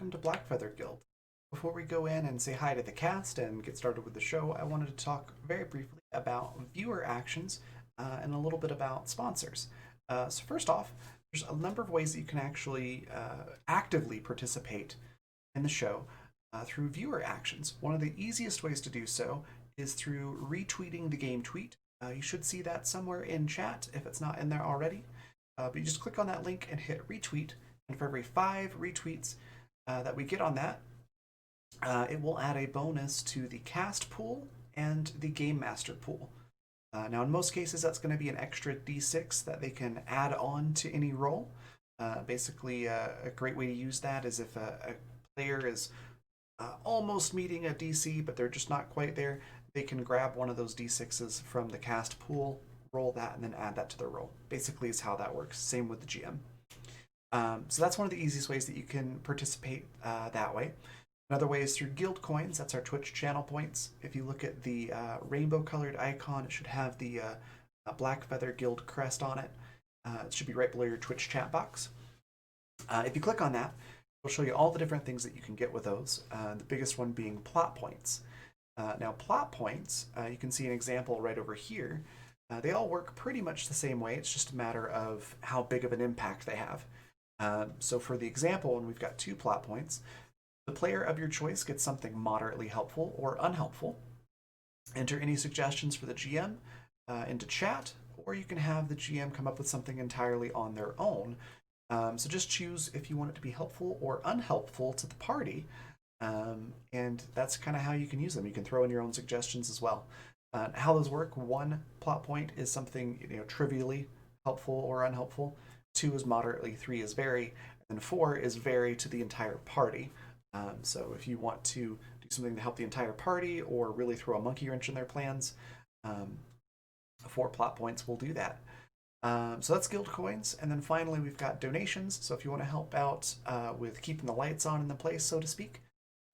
welcome to Blackfeather Guild. Before we go in and say hi to the cast and get started with the show, I wanted to talk very briefly about viewer actions and a little bit about sponsors. So first off, there's a number of ways that you can actually actively participate in the show through viewer actions. One of the easiest ways to do so is through retweeting the game tweet. You should see that somewhere in chat if it's not in there already. But you just click on that link and hit retweet, and for every 5 retweets that we get on that, it will add a bonus to the cast pool and the game master pool. Now, in most cases, that's going to be an extra d6 that they can add on to any roll. Basically, a great way to use that is if a player is almost meeting a DC, but they're just not quite there, they can grab one of those d6s from the cast pool, roll that, and then add that to their roll. Basically, is how that works. Same with the GM. So that's one of the easiest ways that you can participate that way. Another way is through guild coins. That's our Twitch channel points. If you look at the rainbow colored icon, it should have the Blackfeather Guild crest on it. It should be right below your Twitch chat box. If you click on that, it'll show you all the different things that you can get with those. The biggest one being plot points. Now, plot points, you can see an example right over here. They all work pretty much the same way. It's just a matter of how big of an impact they have. So for the example, when we've got 2 plot points, the player of your choice gets something moderately helpful or unhelpful. Enter any suggestions for the GM into chat, or you can have the GM come up with something entirely on their own. So just choose if you want it to be helpful or unhelpful to the party, and that's kind of how you can use them. You can throw in your own suggestions as well. How those work: 1 plot point is something trivially helpful or unhelpful. 2 is moderately, 3 is very, and 4 is very to the entire party. So if you want to do something to help the entire party or really throw a monkey wrench in their plans, 4 plot points will do that. So that's guild coins. And then finally, we've got donations. So if you want to help out with keeping the lights on in the place, so to speak,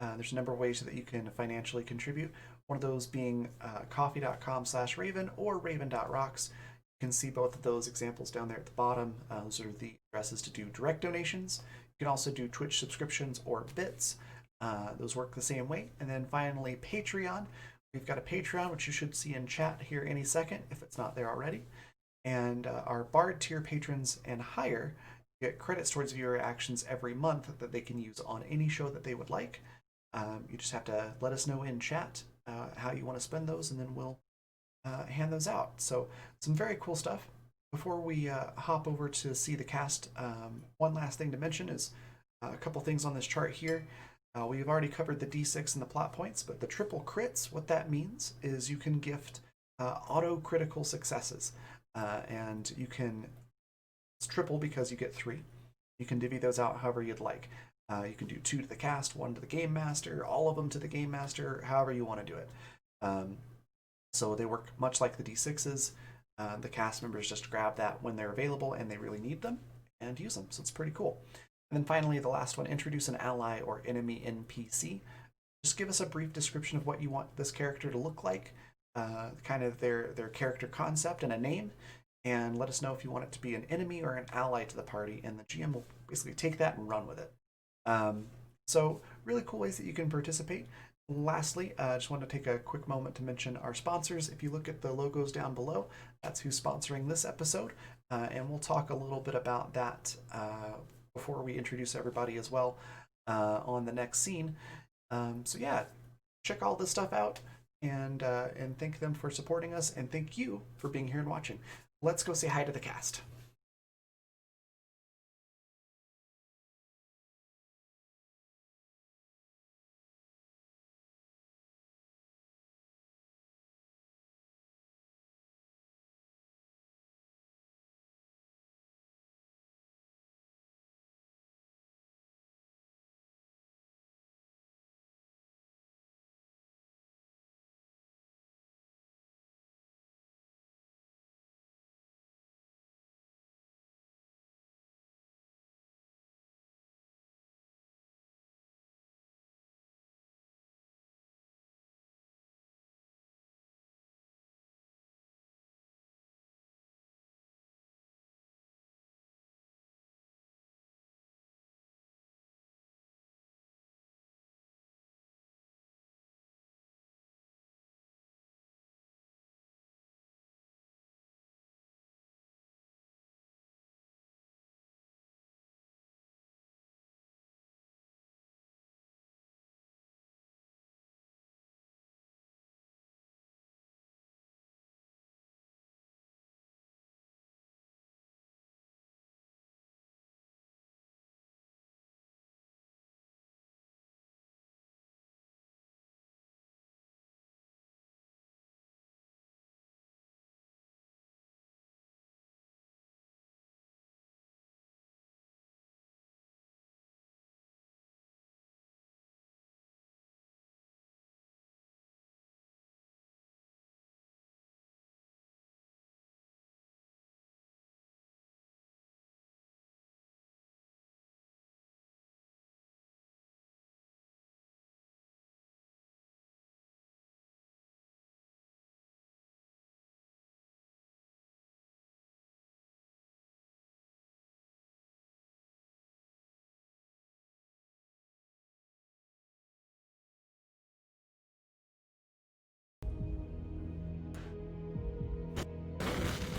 there's a number of ways that you can financially contribute. One of those being coffee.com/Raven or Raven.rocks. You can see both of those examples down there at the bottom. Those are the addresses to do direct donations. You can also do Twitch subscriptions or bits. Those work the same way. And then finally, Patreon. We've got a Patreon, which you should see in chat here any second, if it's not there already. And our Bard tier patrons and higher get credits towards viewer actions every month that they can use on any show that they would like. You just have to let us know in chat how you want to spend those, and then we'll hand those out. So some very cool stuff. Before we hop over to see the cast, one last thing to mention is a couple things on this chart here. We've already covered the D6 and the plot points, but the triple crits, what that means is you can gift auto critical successes. And you can, it's triple because you get 3. You can divvy those out however you'd like. You can do 2 to the cast, 1 to the game master, all of them to the game master, however you want to do it. So they work much like the D6s. The cast members just grab that when they're available and they really need them and use them. So it's pretty cool. And then finally, the last one, introduce an ally or enemy NPC. Just give us a brief description of what you want this character to look like, kind of their character concept and a name, and let us know if you want it to be an enemy or an ally to the party, and the GM will basically take that and run with it. So really cool ways that you can participate. Lastly, I just want to take a quick moment to mention our sponsors. If you look at the logos down below, that's who's sponsoring this episode, and we'll talk a little bit about that before we introduce everybody as well on the next scene. So yeah, check all this stuff out, and thank them for supporting us, and thank you for being here and watching. Let's go say hi to the cast.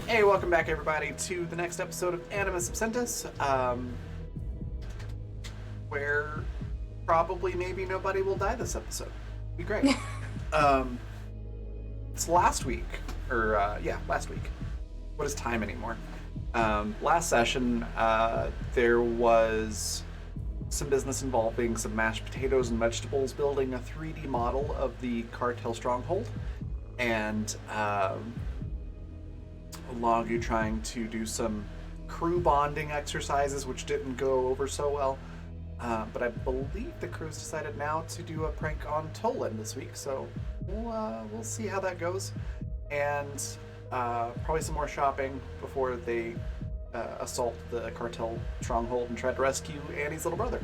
Hey, welcome back, everybody, to the next episode of Animus Absentis, where probably maybe nobody will die this episode. Be great. It's last week, last week. What is time anymore? Last session, there was some business involving some mashed potatoes and vegetables, building a 3D model of the cartel stronghold, and Longu trying to do some crew bonding exercises, which didn't go over so well. But I believe the crew's decided now to do a prank on Tolan this week, so we'll see how that goes. And probably some more shopping before they assault the cartel stronghold and try to rescue Annie's little brother.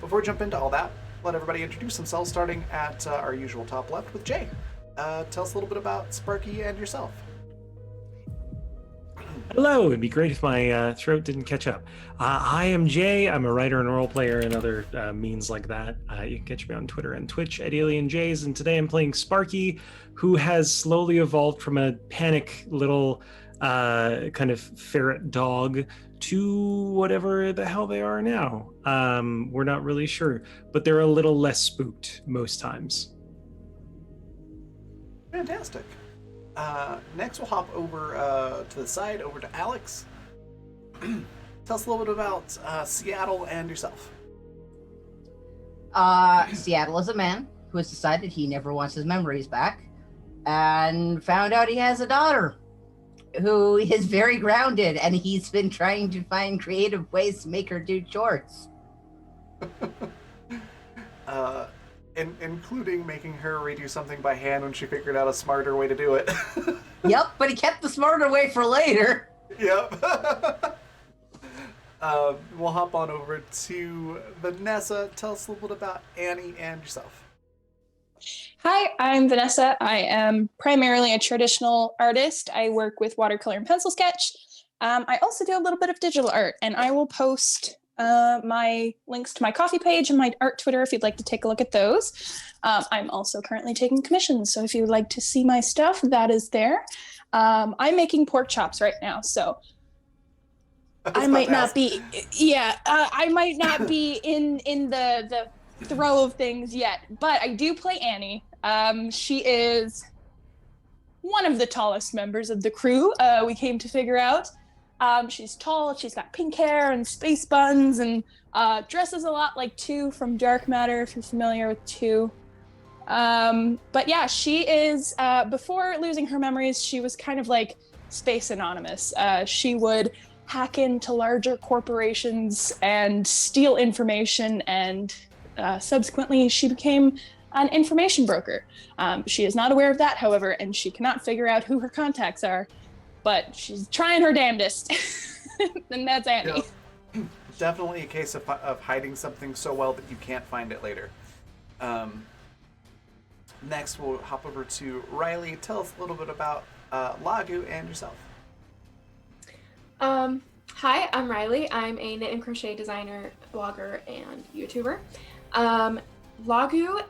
Before we jump into all that, let everybody introduce themselves, starting at our usual top left with Jay. Tell us a little bit about Sparky and yourself. Hello, it'd be great if my throat didn't catch up. I am Jay. I'm a writer and role player and other means like that. You can catch me on Twitter and Twitch at AlienJays, and today I'm playing Sparky, who has slowly evolved from a panic little kind of ferret dog to whatever the hell they are now. We're not really sure, but they're a little less spooked most times. Fantastic. Next, we'll hop over to the side, over to Alex. Tell us a little bit about Seattle and yourself. Seattle is a man who has decided he never wants his memories back, and found out he has a daughter who is very grounded, and he's been trying to find creative ways to make her do chores. Including making her redo something by hand when she figured out a smarter way to do it. Yep, but he kept the smarter way for later. Yep. We'll hop on over to Vanessa. Tell us a little bit about Annie and yourself. Hi, I'm Vanessa. I am primarily a traditional artist. I work with watercolor and pencil sketch. I also do a little bit of digital art, and I will post my links to my coffee page and my art Twitter if you'd like to take a look at those. I'm also currently taking commissions, so if you would like to see my stuff, that is there. I'm making pork chops right now, so I might not be in the throw of things yet, but I do play Annie. She is one of the tallest members of the crew, we came to figure out. She's tall, she's got pink hair and space buns, and dresses a lot like Tu from Dark Matter, if you're familiar with Tu. But yeah, she is, before losing her memories, she was kind of like Space Anonymous. She would hack into larger corporations and steal information, and subsequently she became an information broker. She is not aware of that, however, and she cannot figure out who her contacts are. But she's trying her damnedest, and that's Annie. Yep. Definitely a case of hiding something so well that you can't find it later. Next, we'll hop over to Riley. Tell us a little bit about Lagu and yourself. Hi, I'm Riley. I'm a knit and crochet designer, blogger, and YouTuber. Lagu,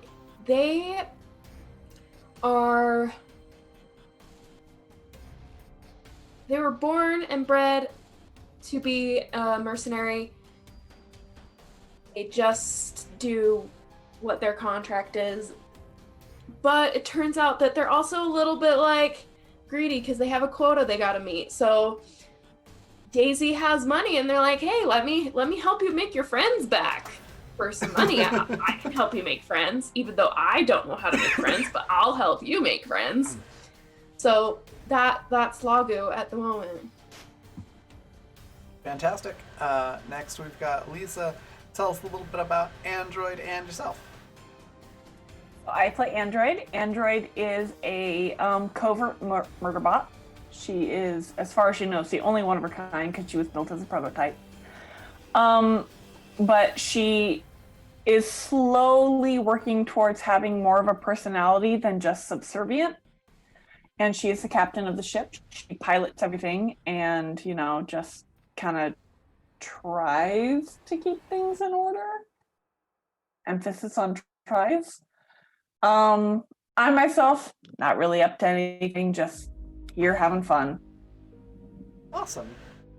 they were born and bred to be a mercenary. They just do what their contract is. But it turns out that they're also a little bit like greedy because they have a quota they gotta meet. So Daisy has money and they're like, hey, let me help you make your friends back for some money. I can help you make friends, even though I don't know how to make friends, but I'll help you make friends. So that's Lagu at the moment. Fantastic. Next, we've got Lisa. Tell us a little bit about Android and yourself. I play Android. Android is a covert murder bot. She is, as far as she knows, the only one of her kind because she was built as a prototype. But she is slowly working towards having more of a personality than just subservient. And she is the captain of the ship. She pilots everything and, just kind of tries to keep things in order. Emphasis on tries. I myself, not really up to anything, just Here having fun. Awesome.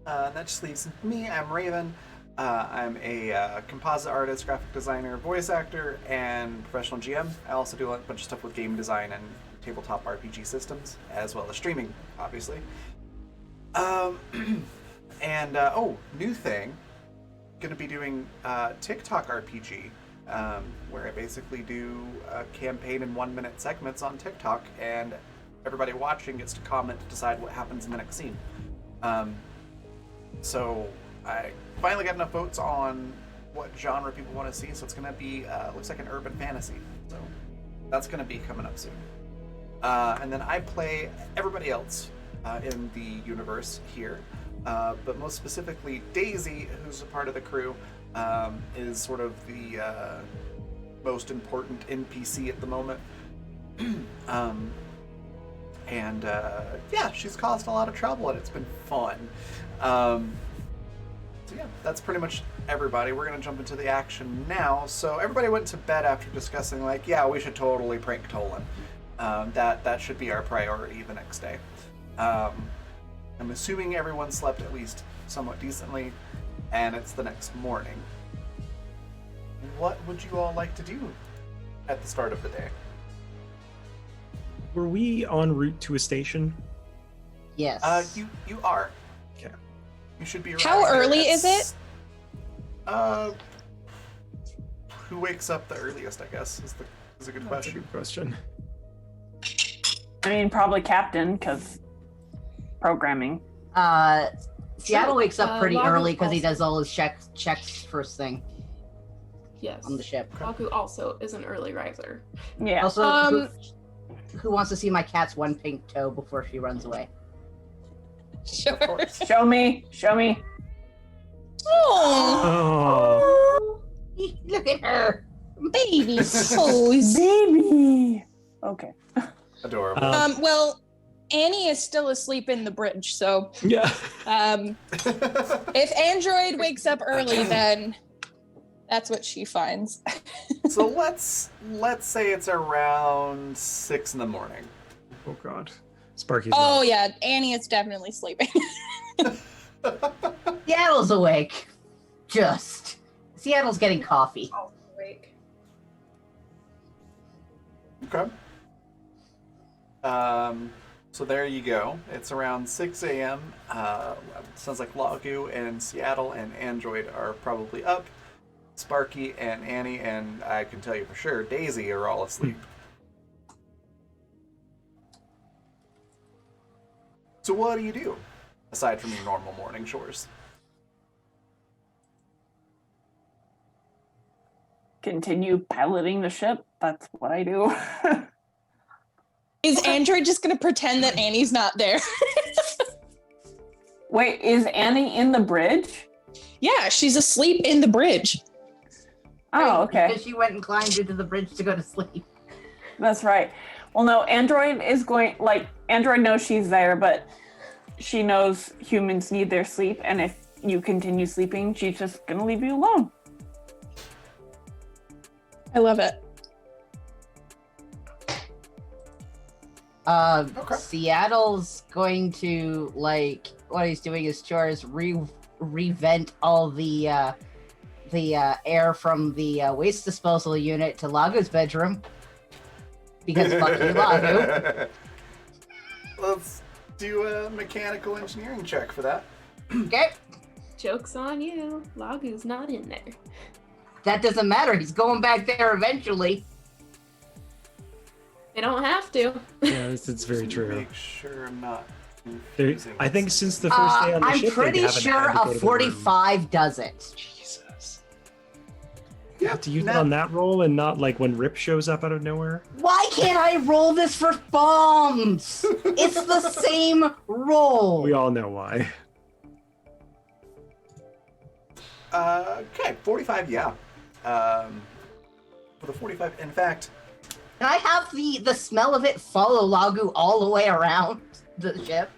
That just leaves me. I'm Raven. I'm a composite artist, graphic designer, voice actor, and professional GM. I also do a bunch of stuff with game design and tabletop RPG systems, as well as streaming, obviously. New thing. Going to be doing TikTok RPG, where I basically do a campaign in 1-minute segments on TikTok, and everybody watching gets to comment to decide what happens in the next scene. So I finally got enough votes on what genre people want to see, so it's going to be, looks like an urban fantasy. So that's going to be coming up soon. And then I play everybody else in the universe here, but most specifically Daisy, who's a part of the crew, is sort of the most important NPC at the moment. Yeah, she's caused a lot of trouble and it's been fun. So yeah, that's pretty much everybody. We're gonna jump into the action now. So everybody went to bed after discussing, like, yeah, we should totally prank Tolan. That should be our priority the next day. I'm assuming everyone slept at least somewhat decently, and it's the next morning. What would you all like to do at the start of the day? Were we en route to a station? Yes. You are. Okay. You should be. How arriving early at is it? Who wakes up the earliest? I guess is a good That's a question. good question. I mean, probably Captain, because programming. Seattle wakes up pretty Lago early because he also- does all his checks first thing Yes. on the ship. Baku also is an early riser. Yeah. Also, who wants to see my cat's one pink toe before she runs away? Sure. Of course. Show me. Show me. Oh, Oh, Look at her. baby toes. Baby. Okay. Adorable. Well, Annie is still asleep in the bridge, so yeah. if Android wakes up early, then that's what she finds. So let's say it's around 6 in the morning. Oh God. Sparky's. Oh yeah, Annie is definitely sleeping. Seattle's awake. Seattle's getting coffee. Also awake. Okay. So there you go. It's around 6 a.m. Sounds like Lagu and Seattle and Android are probably up. Sparky and Annie and I can tell you for sure, Daisy are all asleep. So what do you do aside from your normal morning chores? Continue piloting the ship. That's what I do. Is Android just gonna pretend that Annie's not there? Wait, is Annie in the bridge? Yeah, she's asleep in the bridge. Oh, okay. Because she went and climbed into the bridge to go to sleep. That's right. Well, no, Android is going, Android knows she's there, but she knows humans need their sleep, and if you continue sleeping, she's just gonna leave you alone. I love it. Okay. Seattle's going to, what he's doing is chores, revent all the air from the waste disposal unit to Lagu's bedroom. Because fuck you, Lagu. Let's do a mechanical engineering check for that. Okay? Joke's on you. Lagu's not in there. That doesn't matter. He's going back there eventually. They don't have to. Yeah, it's very To true. Make sure I'm not There, confusing I think since the first day on the I'm ship, pretty they haven't sure had to go a to the room. 45 does it. Jesus. You have to use it on that roll and not like when Rip shows up out of nowhere. Why can't I roll this for bombs? It's the same roll. We all know why. Okay, 45, yeah. For the 45, in fact, Can I have the smell of it follow Lagu all the way around the ship?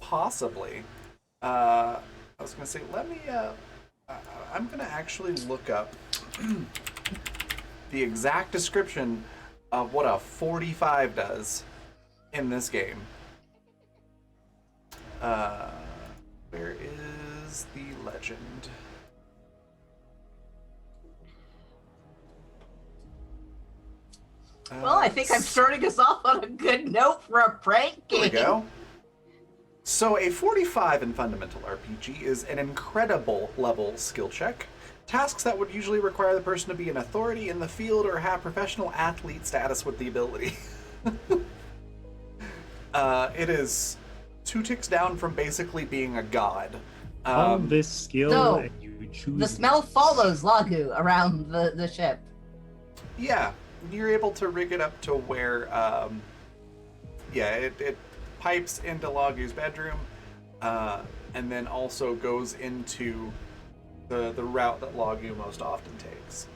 possibly. I was gonna say, let me, I'm gonna actually look up the exact description of what a 45 does in this game. Uh, where is the legend? Well, I think I'm starting us off on a good note for a prank game. Here we go. So a 45 in Fundamental RPG is an incredible level skill check. Tasks that would usually require the person to be an authority in the field or have professional athlete status with the ability. It is 2 ticks down from basically being a god. On this skill, so, and you choose The smell follows Lagu around the ship. Yeah, you're able to rig it up to where, it pipes into Lagu's bedroom, and then also goes into the route that Lagu most often takes.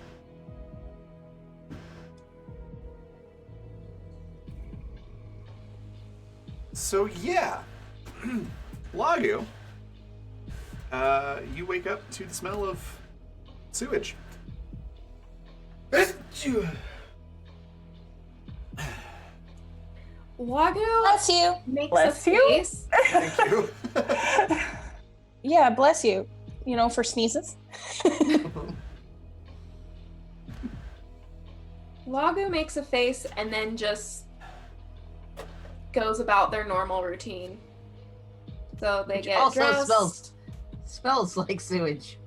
So yeah, Lagu, you wake up to the smell of sewage. Lagu Bless you. makes Bless a you? face. Thank you. Yeah, bless you. You know, for sneezes. Lagu makes a face and then just goes about their normal routine. So they Which get also dressed. smells like sewage.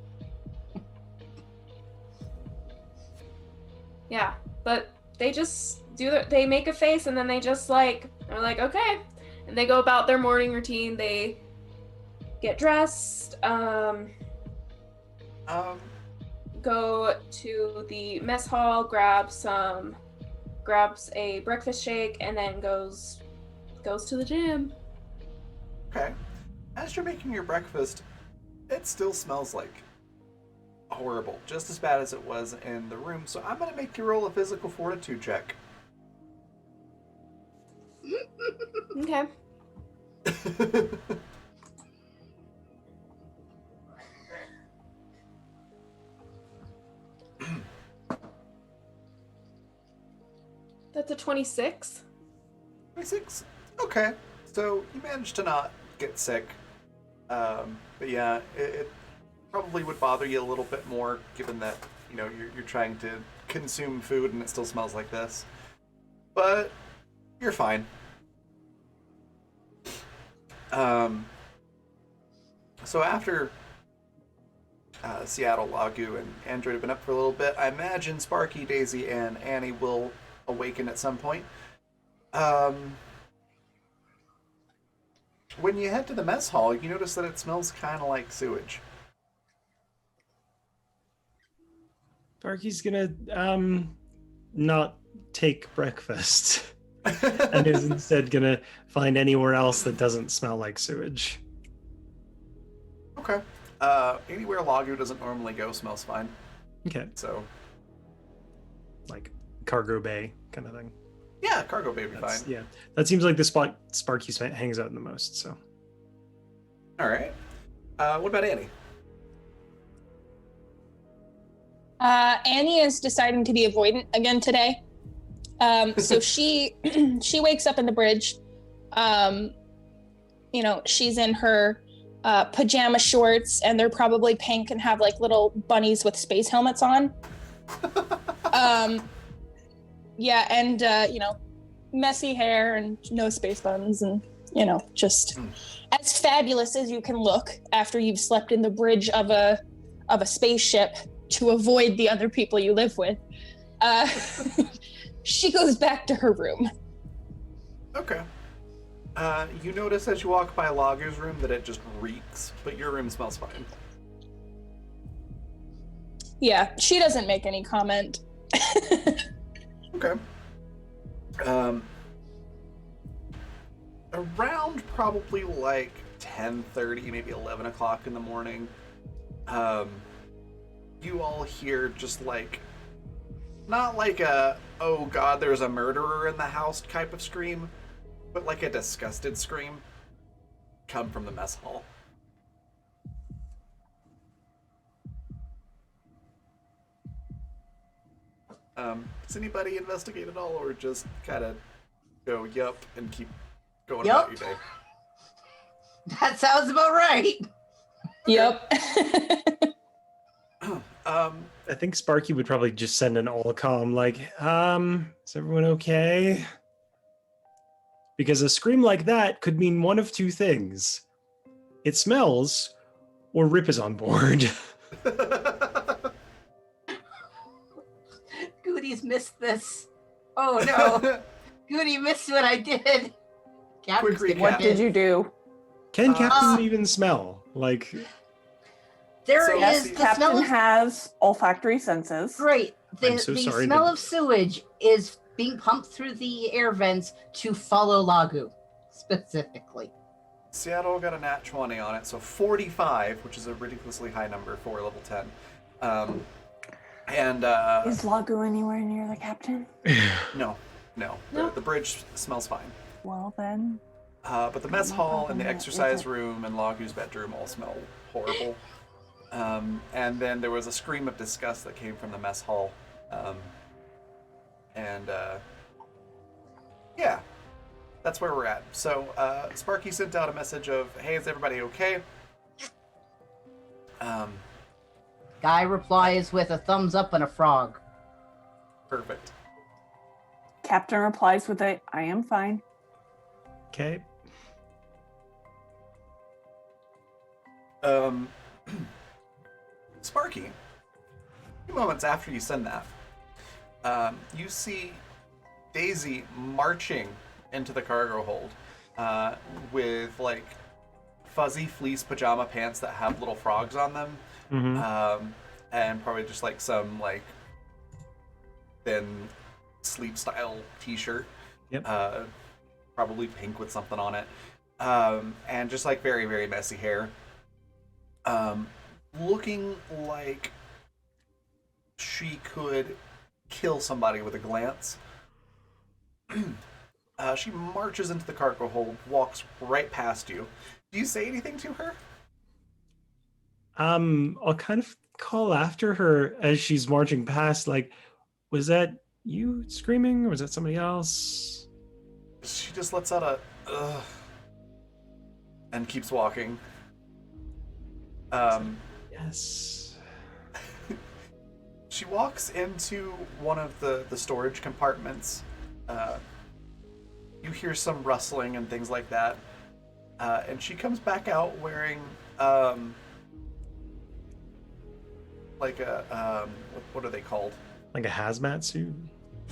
Yeah, but they just they make a face and then they just they're like, okay, and they go about their morning routine. They get dressed, go to the mess hall, grabs a breakfast shake, and then goes to the gym. Okay. As you're making your breakfast, it still smells like horrible, just as bad as it was in the room. So I'm gonna make you roll a physical fortitude check. Okay. That's a 26. 26. Okay. So you managed to not get sick. But yeah, it probably would bother you a little bit more, given that you're trying to consume food and it still smells like this. But you're fine. So after Seattle, Lagu, and Android have been up for a little bit, I imagine Sparky, Daisy, and Annie will awaken at some point. When you head to the mess hall, you notice that it smells kind of like sewage. Sparky's gonna not take breakfast and is instead gonna find anywhere else that doesn't smell like sewage. Okay. Anywhere Lagu doesn't normally go smells fine. Okay, So like cargo bay kind of thing. yeah, cargo bay would be That's- fine. Yeah, that seems like the spot Sparky hangs out in the most. So All right. What about Annie? Annie is deciding to be avoidant again today. So she wakes up in the bridge. She's in her pajama shorts, and they're probably pink and have like little bunnies with space helmets on. Yeah, and messy hair and no space buttons, and just as fabulous as you can look after you've slept in the bridge of a spaceship to avoid the other people you live with. She goes back to her room. Okay. You notice as you walk by Lagu's room that it just reeks, but your room smells fine. Yeah, she doesn't make any comment. Okay. Around probably like 10:30, maybe 11 o'clock in the morning, you all hear just like, not like a, oh god, there's a murderer in the house type of scream, but like a disgusted scream come from the mess hall. Does anybody investigate at all, or just kind of go yup and keep going about your day? That sounds about right. Yep. I think Sparky would probably just send an all calm, like, is everyone okay? Because a scream like that could mean one of two things. It smells, or Rip is on board. Goody's missed this. Oh no. Goody missed what I did. Captain's Quick gonna recap. What did you do? Can Captain Uh, even smell? Like, There So is the the Captain smell of has olfactory senses. great. The, I'm so the sorry, smell but- of sewage is being pumped through the air vents to follow Lagu, specifically. Seattle got a nat 20 on it, so 45, which is a ridiculously high number for level 10. And Is Lagu anywhere near the captain? no. No. The bridge smells fine. Well then. But the mess My hall and the problem exercise isn't- room and Lagu's bedroom all smell horrible. And then there was a scream of disgust that came from the mess hall. Yeah, that's where we're at. So Sparky sent out a message of, hey, is everybody okay? Guy replies with a thumbs up and a frog. Perfect. Captain replies with a, I am fine. okay. Sparky, a few moments after you send that, you see Daisy marching into the cargo hold with like fuzzy fleece pajama pants that have little frogs on them, and probably just like some like thin sleep style t-shirt. Yep. Probably pink with something on it, and just like very very messy hair. Looking like she could kill somebody with a glance. She marches into the cargo hold, walks right past you. Do you say anything to her? I'll kind of call after her as she's marching past, like, was that you screaming or was that somebody else? She just lets out a ugh and keeps walking. Yes. She walks into one of the storage compartments. You hear some rustling and things like that. And she comes back out wearing like a what are they called? Like a hazmat suit?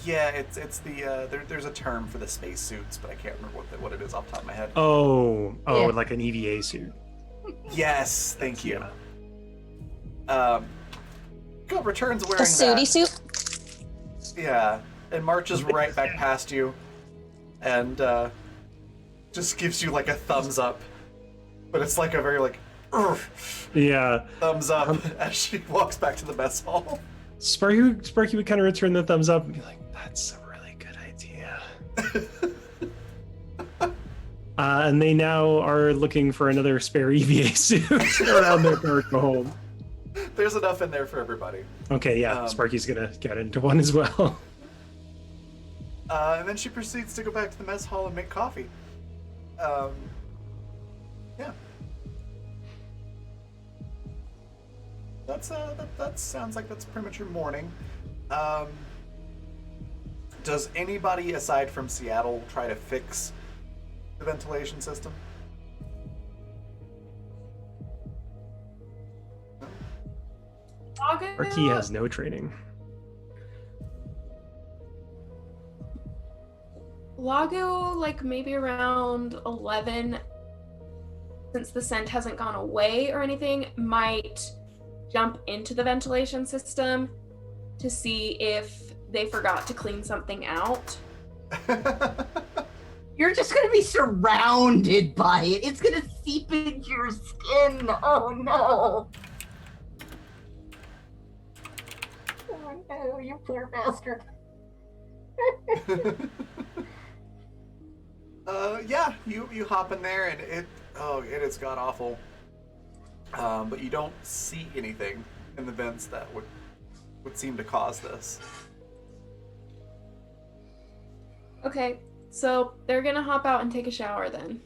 Yeah, it's the there's a term for the space suits, but I can't remember what it is off the top of my head. Oh, Yeah. like an EVA suit. Yes, thank you. Yeah. Go returns A wearing sooty that. suit. Yeah, and marches right back past you, and just gives you like a thumbs up, but it's like a very like Yeah. thumbs up as she walks back to the mess hall. Sparky would kind of return the thumbs up and be like, that's a really good idea. And they now are looking for another spare EVA suit around their cargo hold. There's enough in there for everybody. Okay, yeah, Sparky's gonna get into one as well. And then she proceeds to go back to the mess hall and make coffee. Yeah. That sounds like that's pretty much your morning. Does anybody aside from Seattle try to fix the ventilation system? Sparky has no training. Lago, like maybe around 11, since the scent hasn't gone away or anything, might jump into the ventilation system to see if they forgot to clean something out. You're just gonna be surrounded by it. It's gonna seep into your skin. Oh no. Oh no, you poor bastard. Yeah, you hop in there and it is god awful. But you don't see anything in the vents that would seem to cause this. Okay, so they're gonna hop out and take a shower then.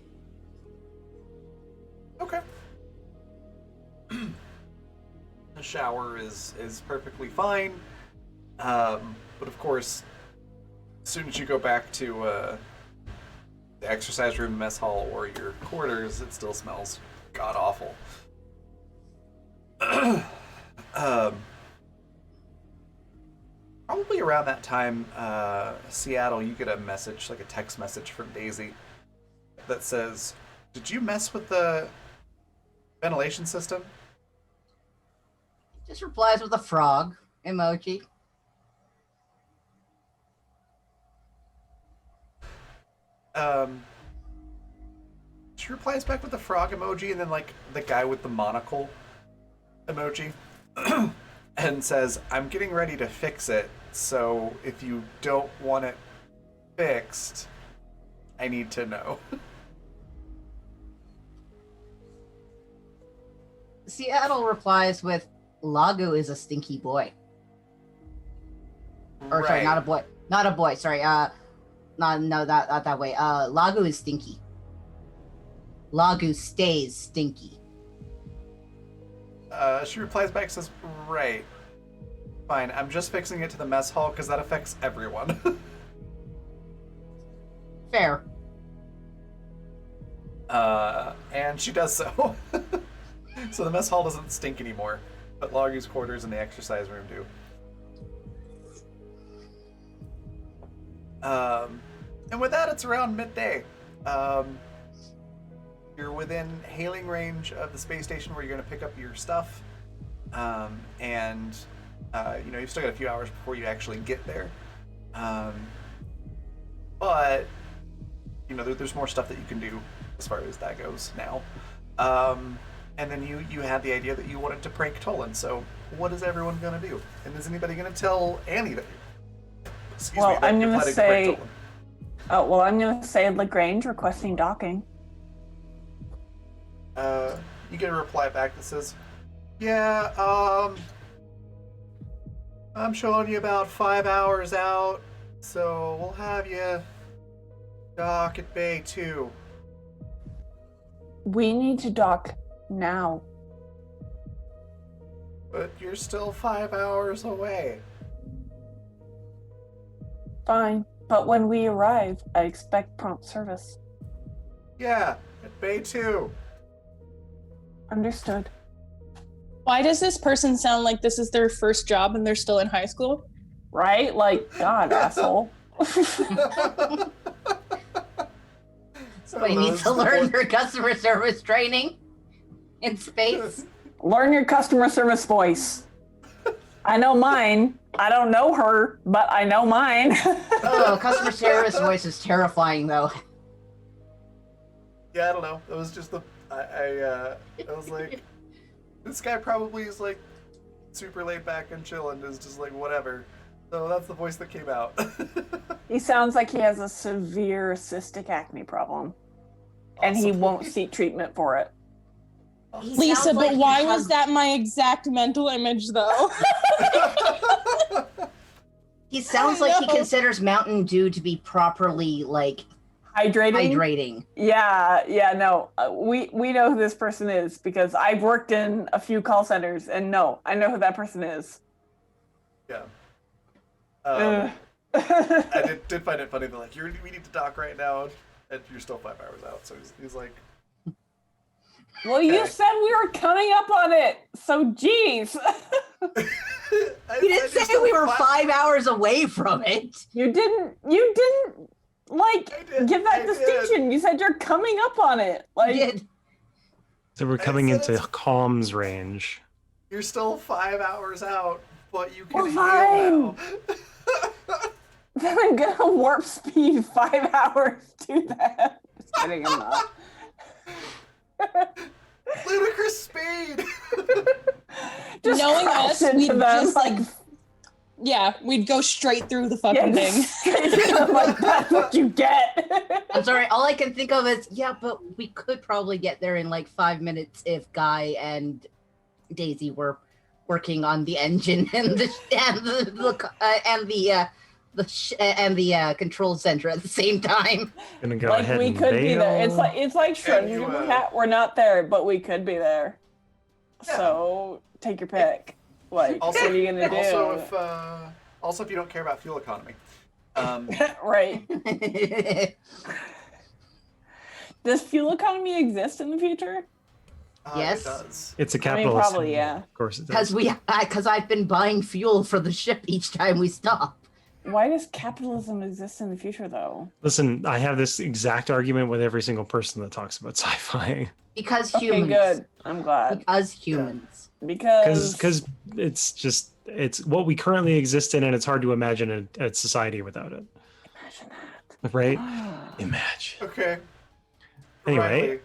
shower is perfectly fine. But of course, as soon as you go back to the exercise room, mess hall, or your quarters, it still smells god awful. Probably around that time, Seattle, you get a message, like a text message from Daisy that says, "Did you mess with the ventilation system?" Just replies with a frog emoji. She replies back with the frog emoji and then like the guy with the monocle emoji and says, "I'm getting ready to fix it, so if you don't want it fixed, I need to know." Seattle replies with, Lago is a stinky boy. Or sorry, not a boy. Not a boy, sorry. Not that way. Lago is stinky. Lago stays stinky. She replies back and says, "Right. Fine, I'm just fixing it to the mess hall because that affects everyone." Fair. And she does so. So the mess hall doesn't stink anymore, but Lagu's quarters and the exercise room do. And with that, it's around midday. You're within hailing range of the space station where you're going to pick up your stuff. And you've still got a few hours before you actually get there. But, there's more stuff that you can do as far as that goes now. And then you had the idea that you wanted to prank Tolan. So what is everyone going to do? And is anybody going to tell Annie that I'm going to say... I'm going to say Lagrange requesting docking. You get a reply back that says, "Yeah, I'm showing you about 5 hours out, so we'll have you dock at Bay 2. We need to dock now. But you're still 5 hours away." Fine, but when we arrive, I expect prompt service. "Yeah, at Bay 2. Understood. Why does this person sound like this is their first job and they're still in high school? Right? Like, God, asshole. Somebody needs to learn their customer service training in space. Learn your customer service voice. I know mine. I don't know her, but I know mine. Oh, customer service voice is terrifying, though. Yeah, I don't know. It was just I was like, this guy probably is like super laid back and chill and is just like whatever. So that's the voice that came out. He sounds like he has a severe cystic acne problem, and he won't seek treatment for it. He Lisa, sounds like but he why has- was that my exact mental image, though? He sounds like he considers Mountain Dew to be properly, like, hydrating. Yeah, no. We know who this person is because I've worked in a few call centers, and no, I know who that person is. Yeah. I did find it funny that like we need to dock right now, and you're still 5 hours out. So he's like, Well, you said we were coming up on it, so geez. You didn't say we were 5 hours away from it. You didn't give that distinction. You said you're coming up on it. Like, You did. So we're coming said into it's- comms range. You're still 5 hours out, but you can We're heal now. then I'm gonna warp speed 5 hours to that. Just kidding, I'm not. Ludicrous speed. Just Knowing crash us, into we'd them, just yeah, we'd go straight through the fucking thing. That's what you get. I'm sorry, all I can think of is, yeah, but we could probably get there in like 5 minutes if Guy and Daisy were working on the engine and the control center at the same time. Gonna go Like ahead we and could be there. bail. It's like Schrodinger cat. We're not there, but we could be there. Yeah. So take your pick. Like, Also, what are you gonna do? Also, if you don't care about fuel economy. Right. Does fuel economy exist in the future? Yes. It does. It's a I mean, capitalist. probably, yeah. Of course it does. Because I've been buying fuel for the ship each time we stop. Why does capitalism exist in the future, though? Listen, I have this exact argument with every single person that talks about sci-fi. Because Okay, humans. good. I'm glad. Because humans. Because It's what we currently exist in, and it's hard to imagine a society without it. Imagine that. Right? Imagine. Okay. Anyway.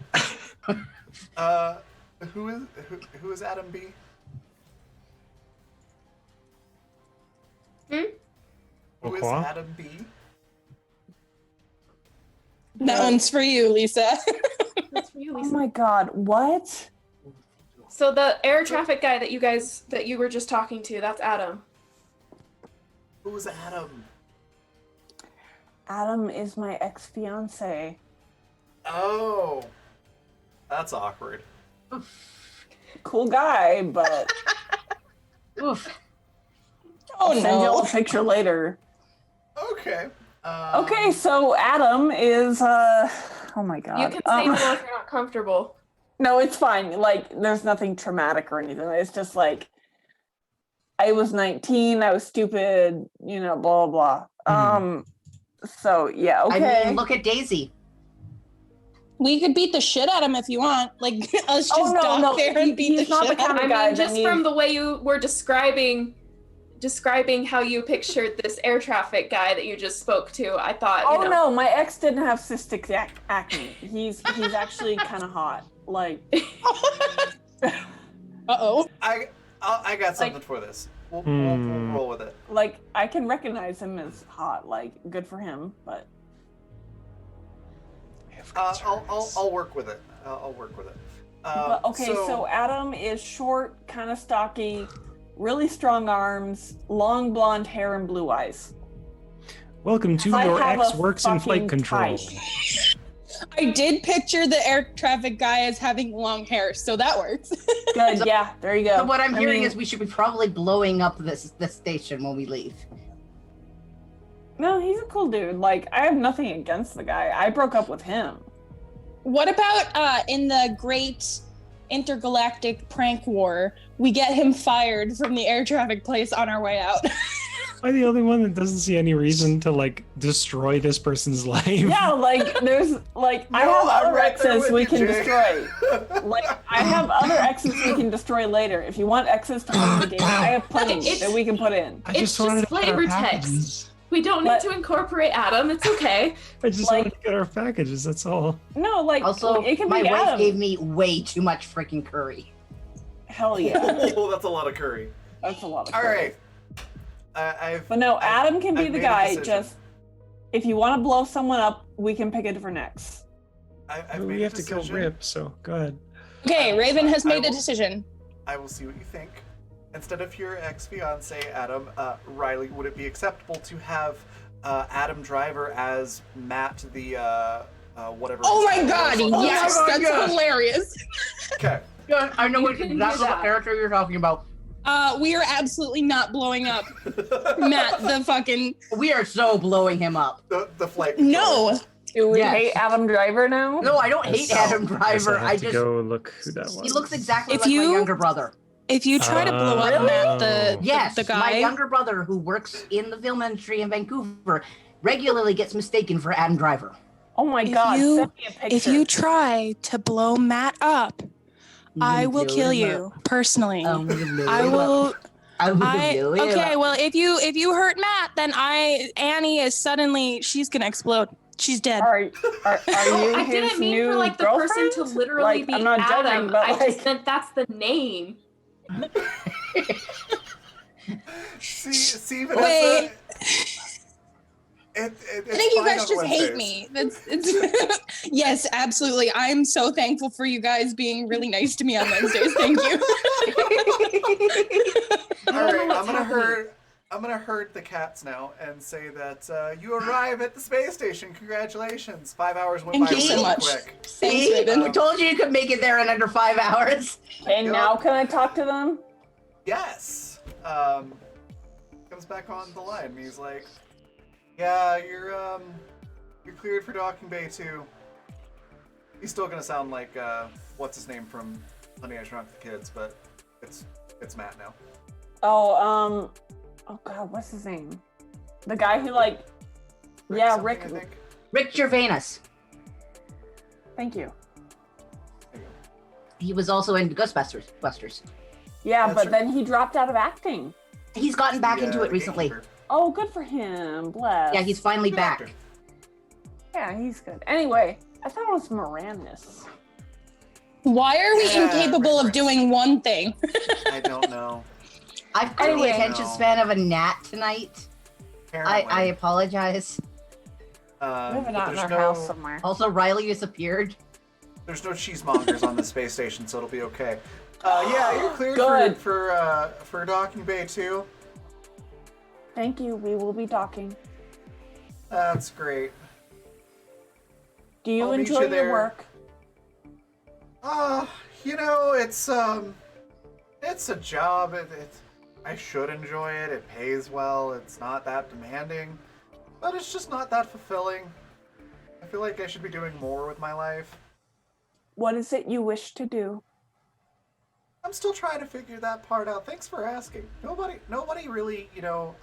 Riley. Who is Adam B? Who is Pourquoi? Adam B? That one's for you, Lisa. That's for you, Oh Lisa. my god, what? So the air traffic guy that you were just talking to, that's Adam. Who is Adam? Adam is my ex-fiance. Oh. That's awkward. Cool guy, but Oof. Oh I'll send you all no. a picture later. Okay. Okay, so Adam is oh my god. You can say no if you're not comfortable. No, it's fine. Like, there's nothing traumatic or anything. It's just like, I was 19, I was stupid, you know, blah, blah, blah. So, yeah, okay. I mean, look at Daisy. We could beat the shit out of him if you want. Like, let's just dock there and beat the he's not shit the out kind of of him. guy that Just needs... from the way you were describing how you pictured this air traffic guy that you just spoke to, I thought, Oh, no, my ex didn't have cystic acne. He's actually kind of hot. Like... Uh-oh. I got something for this. We'll roll with it. Like, I can recognize him as hot. Like, good for him, but... I'll work with it. I'll work with it. But, okay, so Adam is short, kind of stocky, really strong arms, long blonde hair, and blue eyes. Welcome to I Your have Ex a Works in Flight fucking Control. type. I did picture the air traffic guy as having long hair, so that works. Good, yeah, there you go. So what I'm I hearing mean, is we should be probably blowing up this station when we leave. No, he's a cool dude. Like, I have nothing against the guy. I broke up with him. What about in the great intergalactic prank war, we get him fired from the air traffic place on our way out? Am I the only one that doesn't see any reason to, like, destroy this person's life? Yeah, like, there's, like, I No, have I'm other right there exes with we you, can Jay. destroy. Like, I have other exes we can destroy later. If you want exes to come in the game, I have plenty that we can put in. I It's just wanted just to get our flavor text. packages. We don't need But- to incorporate Adam. It's okay. I just Like- wanted to get our packages, that's all. No, like, Also, it can my be wife Adam. gave me way too much freaking curry. Hell yeah. Oh, that's a lot of curry. That's a lot of All curry. right. I've. But no, Adam can be I've the made a guy. decision. Just, if you want to blow someone up, we can pick a different ex. I've We made a have to kill decision. Rip, so go ahead. Okay, Raven has I made a will- decision. I will see what you think. Instead of your ex-fiance, Adam, Riley, would it be acceptable to have Adam Driver as Matt, the whatever? Oh his my name god, is? yes, Oh my that's God. hilarious. Okay. Yeah, I know You can that's do what that. character you're talking about. We are absolutely not blowing up Matt, the fucking... We are so blowing him up. the flight. No! Do we Yes. hate Adam Driver now? No, I don't hate Yes. Adam Guess Driver. I I have to just go look who that was. he looks exactly If like my you- younger brother. If you try to blow up Really? Matt, the Yes, the my guy... younger brother who works in the film industry in Vancouver regularly gets mistaken for Adam Driver. Oh my If god, you- send me a picture. If you try to blow Matt up, I will kill you personally. I will. I will blow him Okay. up. Well, if you hurt Matt, then Annie is suddenly she's gonna explode. She's dead. Are you I his didn't mean new for like the person to girlfriend? literally Like, be I'm not Adam. judging, but I like, just meant that's the name. See, Vanessa. Wait. It's I think you fine guys on just hate Wednesdays. me. It's yes, absolutely. I'm so thankful for you guys being really nice to me on Wednesdays. Thank you. All right, what's I'm gonna herd the cats now and say that you arrive at the space station. Congratulations! 5 hours went Thank by you so really much. quick. Thanks, See, Raven. we told you you could make it there in under 5 hours. okay, now can I talk to them? Yes. comes back on the line and he's like, "Yeah, you're cleared for docking bay 2." He's still gonna sound like what's his name from Honey, I Shrunk the Kids, but it's Matt now. Oh, oh God, what's his name? The guy who Rick Rick. I think. Rick Gervais. Thank you. There you go. He was also in Ghostbusters. Busters. Yeah, That's but true. then he dropped out of acting. He's gotten back into it The recently. gatekeeper. Oh, good for him. Bless. Yeah, he's finally Good back. actor. Yeah, he's good. Anyway, I thought it was Moranis. Why are we Yeah, incapable right. of doing one thing? I don't know. I've got Anyway. the attention span of a gnat tonight. Apparently. I apologize. We have it but out in there's our house somewhere. Also, Riley disappeared. There's no cheesemongers on the space station, so it'll be okay. Yeah, you're cleared Good. for docking bay 2. Thank you. We will be docking. That's great. Do you I'll meet enjoy you there. your work? It's a job. I should enjoy it. It pays well. It's not that demanding, but it's just not that fulfilling. I feel like I should be doing more with my life. What is it you wish to do? I'm still trying to figure that part out. Thanks for asking. Nobody really,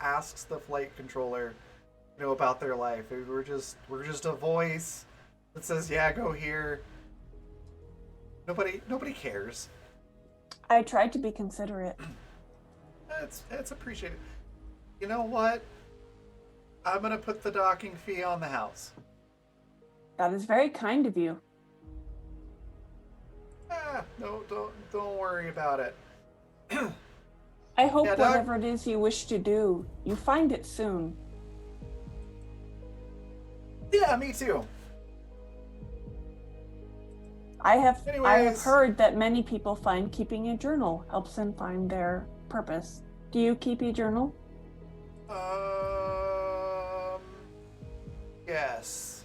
asks the flight controller, about their life. We're just a voice that says, "Yeah, go here." Nobody cares. I tried to be considerate. It's appreciated. You know what? I'm gonna put the docking fee on the house. That is very kind of you. No, don't worry about it. I hope Yeah, Doc. whatever it is you wish to do, you find it soon. Yeah, me too. I have Anyways. heard that many people find keeping a journal helps them find their purpose. Do you keep a journal? Yes.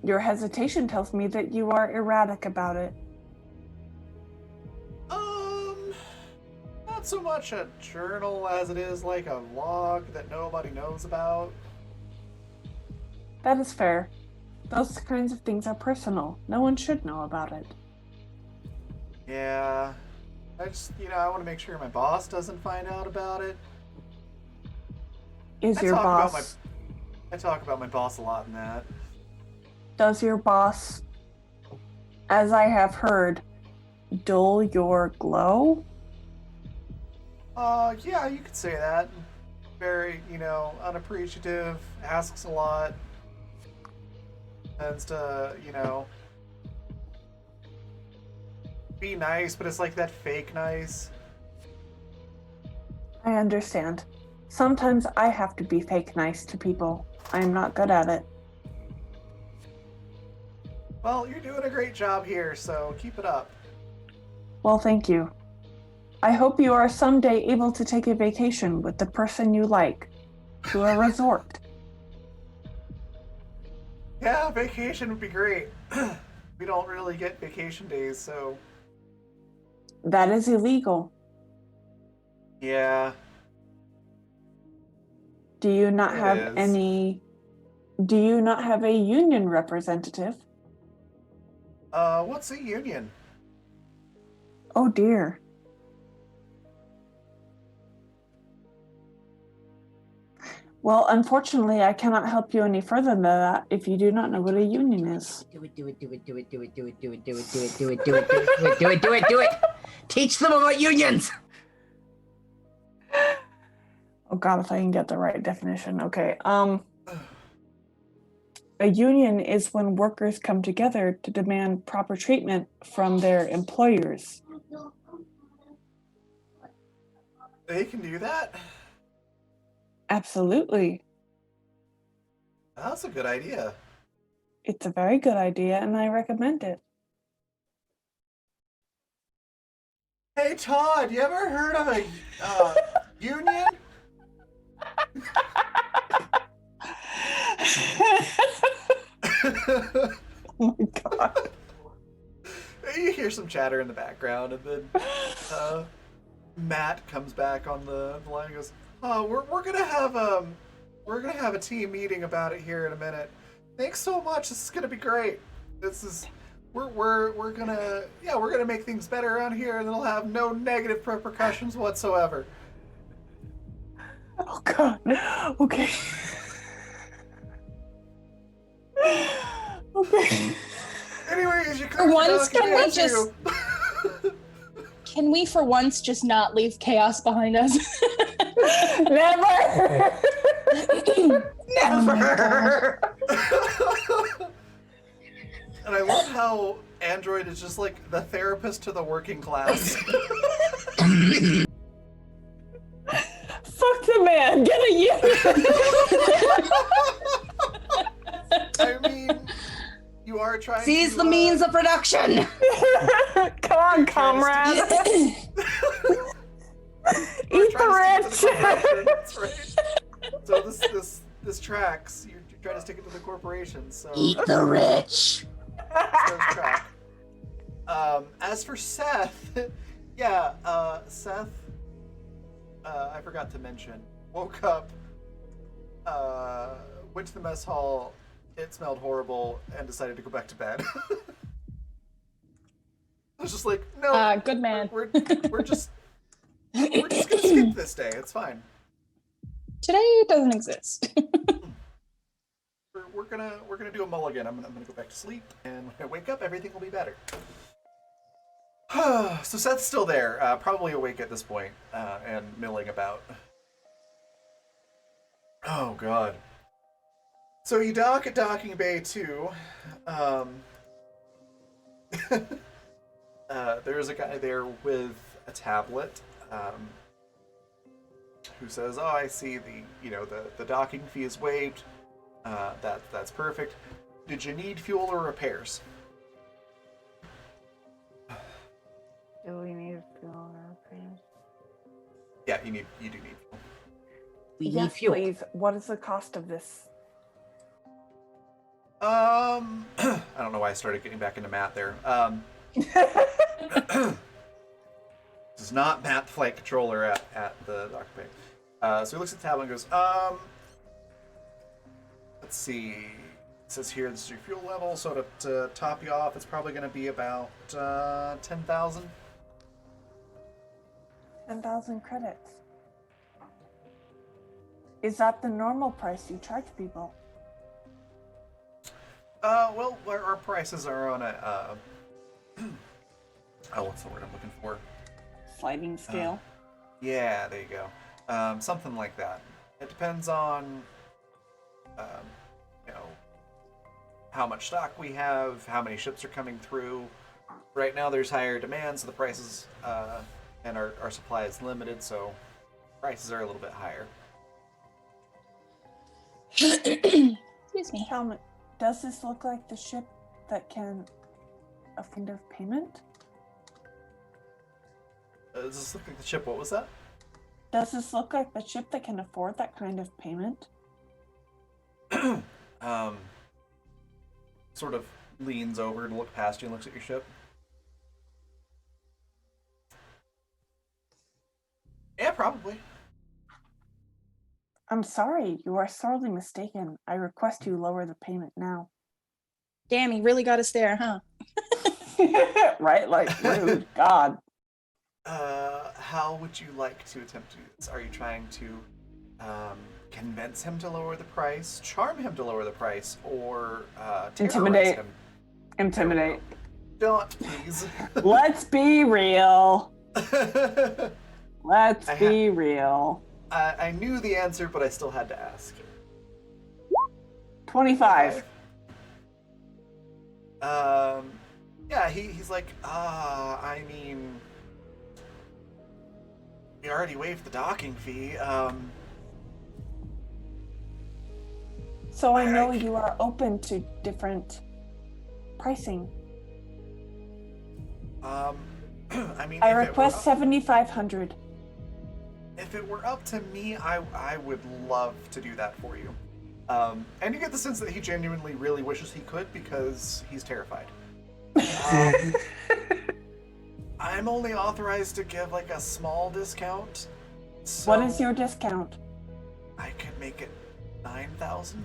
Your hesitation tells me that you are erratic about it. Not so much a journal as it is like a log that nobody knows about. That is fair. Those kinds of things are personal. No one should know about it. Yeah. I just, I want to make sure my boss doesn't find out about it. Is your boss... I talk about my boss a lot in that. Does your boss, as I have heard, dull your glow? Yeah, you could say that. Very, unappreciative, asks a lot. Tends to, be nice, but it's like that fake nice. I understand. Sometimes I have to be fake nice to people. I am not good at it. Well, you're doing a great job here, so keep it up. Well, thank you. I hope you are someday able to take a vacation with the person you like to a resort. Yeah, vacation would be great. We don't really get vacation days, so That is illegal. yeah. Do you not It have is. any... Do you not have a union representative? What's a union? Oh dear. Well, unfortunately, I cannot help you any further than that if you do not know what a union is. Do it, do it, do it, do it, do it, do it, do it, do it, do it, do it, do it, do it, do it, do it, do it. Teach them about unions. Oh God, if I can get the right definition. Okay. A union is when workers come together to demand proper treatment from their employers. They can do that? Absolutely. That's a good idea. It's a very good idea, and I recommend it. Hey, Todd, you ever heard of a union? Oh my God. You hear some chatter in the background, and then Matt comes back on the line and goes, "Oh, we're gonna have a team meeting about it here in a minute. Thanks so much. This is gonna be great. This is we're gonna make things better around here, and it'll have no negative repercussions whatsoever." Oh God. Okay. Okay. Anyways, you For once, can we you. Can we, for once, just not leave chaos behind us? Never. Never. And I love how Android is just like the therapist to the working class. Fuck the man. Get a I mean, you are trying Seize to, the means of production. Come on, comrade. Eat the rich. That's right. So this tracks. You're trying to stick it to the corporations. So Eat the rich. this does track. As for Seth, yeah, Seth. I forgot to mention. Woke up. Went to the mess hall. It smelled horrible, and decided to go back to bed. I was just like, no. Good man. We're just gonna skip this day. It's fine. Today doesn't exist. We're gonna do a mulligan. I'm gonna go back to sleep, and when I wake up, everything will be better. So Seth's still there, probably awake at this point, and milling about. Oh God. So you dock at docking bay 2. There's a guy there with a tablet, who says, "Oh, I see the docking fee is waived. That's perfect. Did you need fuel or repairs?" Do we need fuel or repairs? Yeah, you do need fuel. We need Yes, fuel. please. What is the cost of this? I don't know why I started getting back into math there. This is not Matt, the flight controller at the docking bay. So he looks at the tablet and goes, let's see. It says here this is your fuel level, so to top you off, it's probably going to be about 10,000. 10,000 credits. Is that the normal price you charge people? Well, our prices are on a, what's the word I'm looking for? Sliding scale. Yeah, there you go. Something like that. It depends on, how much stock we have, how many ships are coming through. Right now there's higher demand, so the prices, and our supply is limited, so prices are a little bit higher. Excuse me. Tell me, does this look like the ship that can a kind of payment? Does this look like the ship? What was that? Does this look like the ship that can afford that kind of payment? Sort of leans over to look past you and looks at your ship. Yeah, probably. I'm sorry, you are sorely mistaken. I request you lower the payment now. Damn, he really got us there, huh? Right? Like, rude. God. How would you like to attempt to do this? Are you trying to convince him to lower the price, charm him to lower the price, or terrorize Intimidate. him? Intimidate. Don't, please. Let's be real. Let's I be real. I knew the answer, but I still had to ask. 25. Yeah, he's like, I mean, we already waived the docking fee. So I know you are open to different pricing. I mean, I if it were request up- 7,500. If it were up to me, I would love to do that for you. And you get the sense that he genuinely really wishes he could because he's terrified. I'm only authorized to give like a small discount. So What is your discount? I could make it 9,000.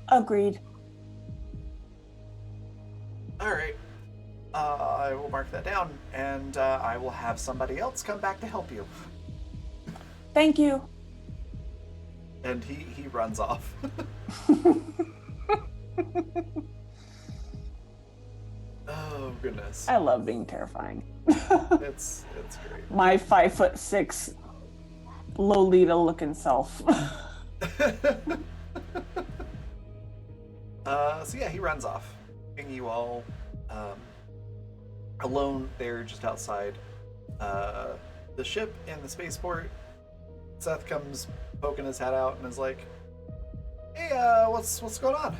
Agreed. All right. I will mark that down, and I will have somebody else come back to help you. Thank you. And he runs off. Oh goodness, I love being terrifying. it's great. My 5'6" Lolita looking self. So yeah, he runs off, leaving you all alone there just outside the ship in the spaceport. Seth comes poking his head out and is like, "Hey, what's going on?"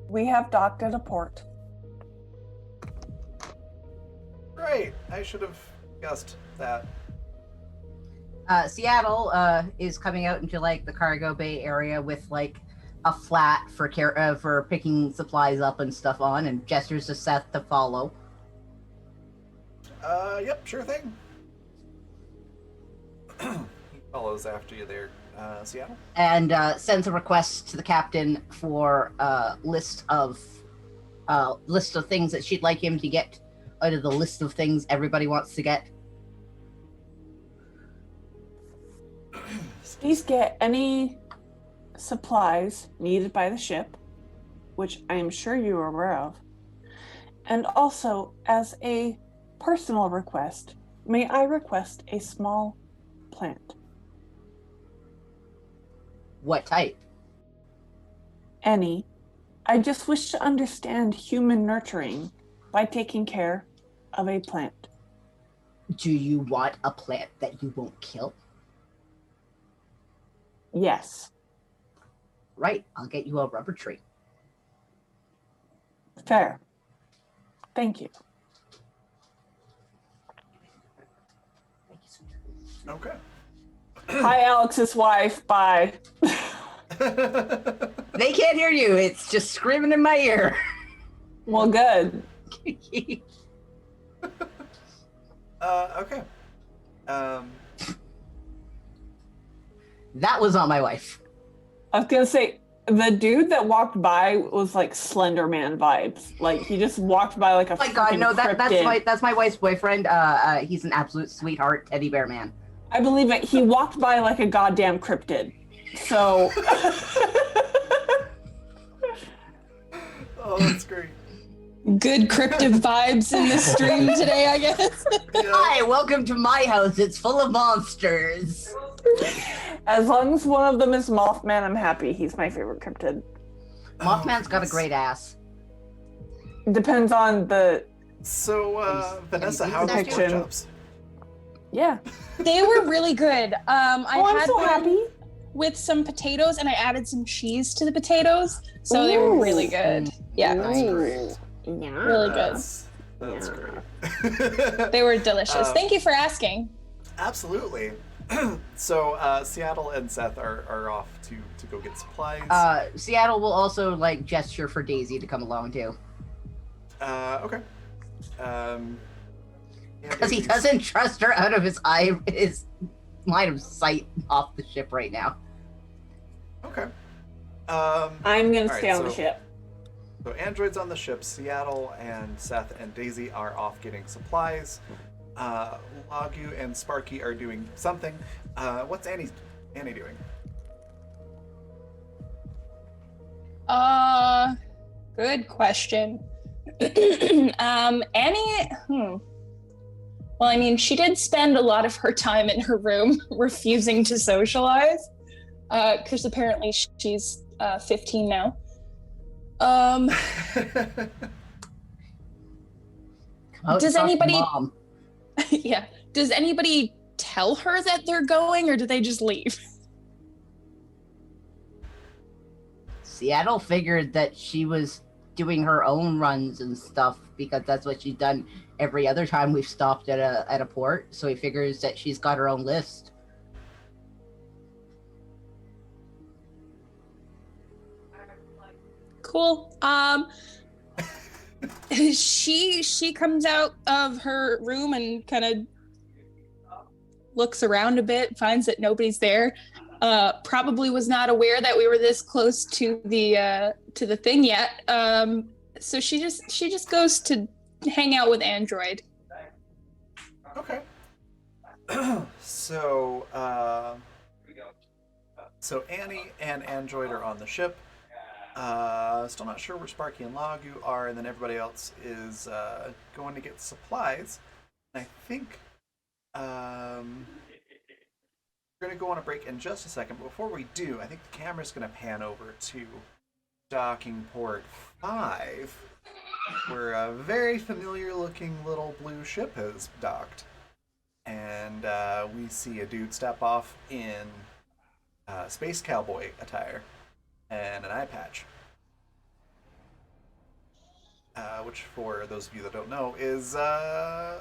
We have docked at a port. Right, I should have guessed that. Seattle is coming out into like the cargo bay area with like a flat for picking supplies up and stuff on, and gestures to Seth to follow. Yep, sure thing. He follows after you there, Seattle. And sends a request to the captain for a list of things that she'd like him to get out of the list of things everybody wants to get. Please get any supplies needed by the ship, which I am sure you are aware of. And also, as a personal request, may I request a small plant? What type? Any. I just wish to understand human nurturing by taking care of a plant. Do you want a plant that you won't kill? Yes. Right, I'll get you a rubber tree. Fair. Thank you. Okay. Hi, Alex's wife. Bye. They can't hear you, it's just screaming in my ear. Well, good. Okay. That was not my wife. I was gonna say, the dude that walked by was like Slender Man vibes. Like he just walked by like a Oh my god, freaking no, cryptid. that's my wife's boyfriend. He's an absolute sweetheart teddy bear man. I believe it. He walked by like a goddamn cryptid. So Oh, that's great. Good cryptic vibes in the stream today, I guess. Yeah. Hi, welcome to my house. It's full of monsters. as long as one of them is Mothman, I'm happy. He's my favorite cryptid. Mothman's got a goodness. great ass. Depends on the So, Vanessa, how are those pork Depiction. chops? yeah. They were really good. I I'm had so one happy. with some potatoes, and I added some cheese to the potatoes, so they were really good. Yeah, That's great. really good. That's great. They were delicious. Thank you for asking. Absolutely. So, Seattle and Seth are off to go get supplies. Seattle will also like gesture for Daisy to come along too, Okay. Yeah, because he Daisy's- doesn't trust her out of his line of sight off the ship right now. Okay. I'm gonna All stay right, on the so- ship. So androids on the ship, Seattle and Seth and Daisy are off getting supplies. Lagu and Sparky are doing something. What's Annie doing? Good question. Annie, well, I mean, she did spend a lot of her time in her room refusing to socialize, because apparently she's 15 now. Come out Does and talk to anybody- Mom. Yeah. Does anybody tell her that they're going, or do they just leave? Seattle figured that she was doing her own runs and stuff because that's what she's done every other time we've stopped at a port. So he figures that she's got her own list. Cool. She comes out of her room and kind of looks around a bit, finds that nobody's there. Probably was not aware that we were this close to the thing yet. So she just goes to hang out with Android. Okay. So, so Annie and Android are on the ship. Still not sure where Sparky and Lagu are, and then everybody else is going to get supplies. I think we're going to go on a break in just a second, but before we do, I think the camera's going to pan over to docking port 5, where a very familiar looking little blue ship has docked. And we see a dude step off in space cowboy attire and an eye patch. Which, for those of you that don't know, is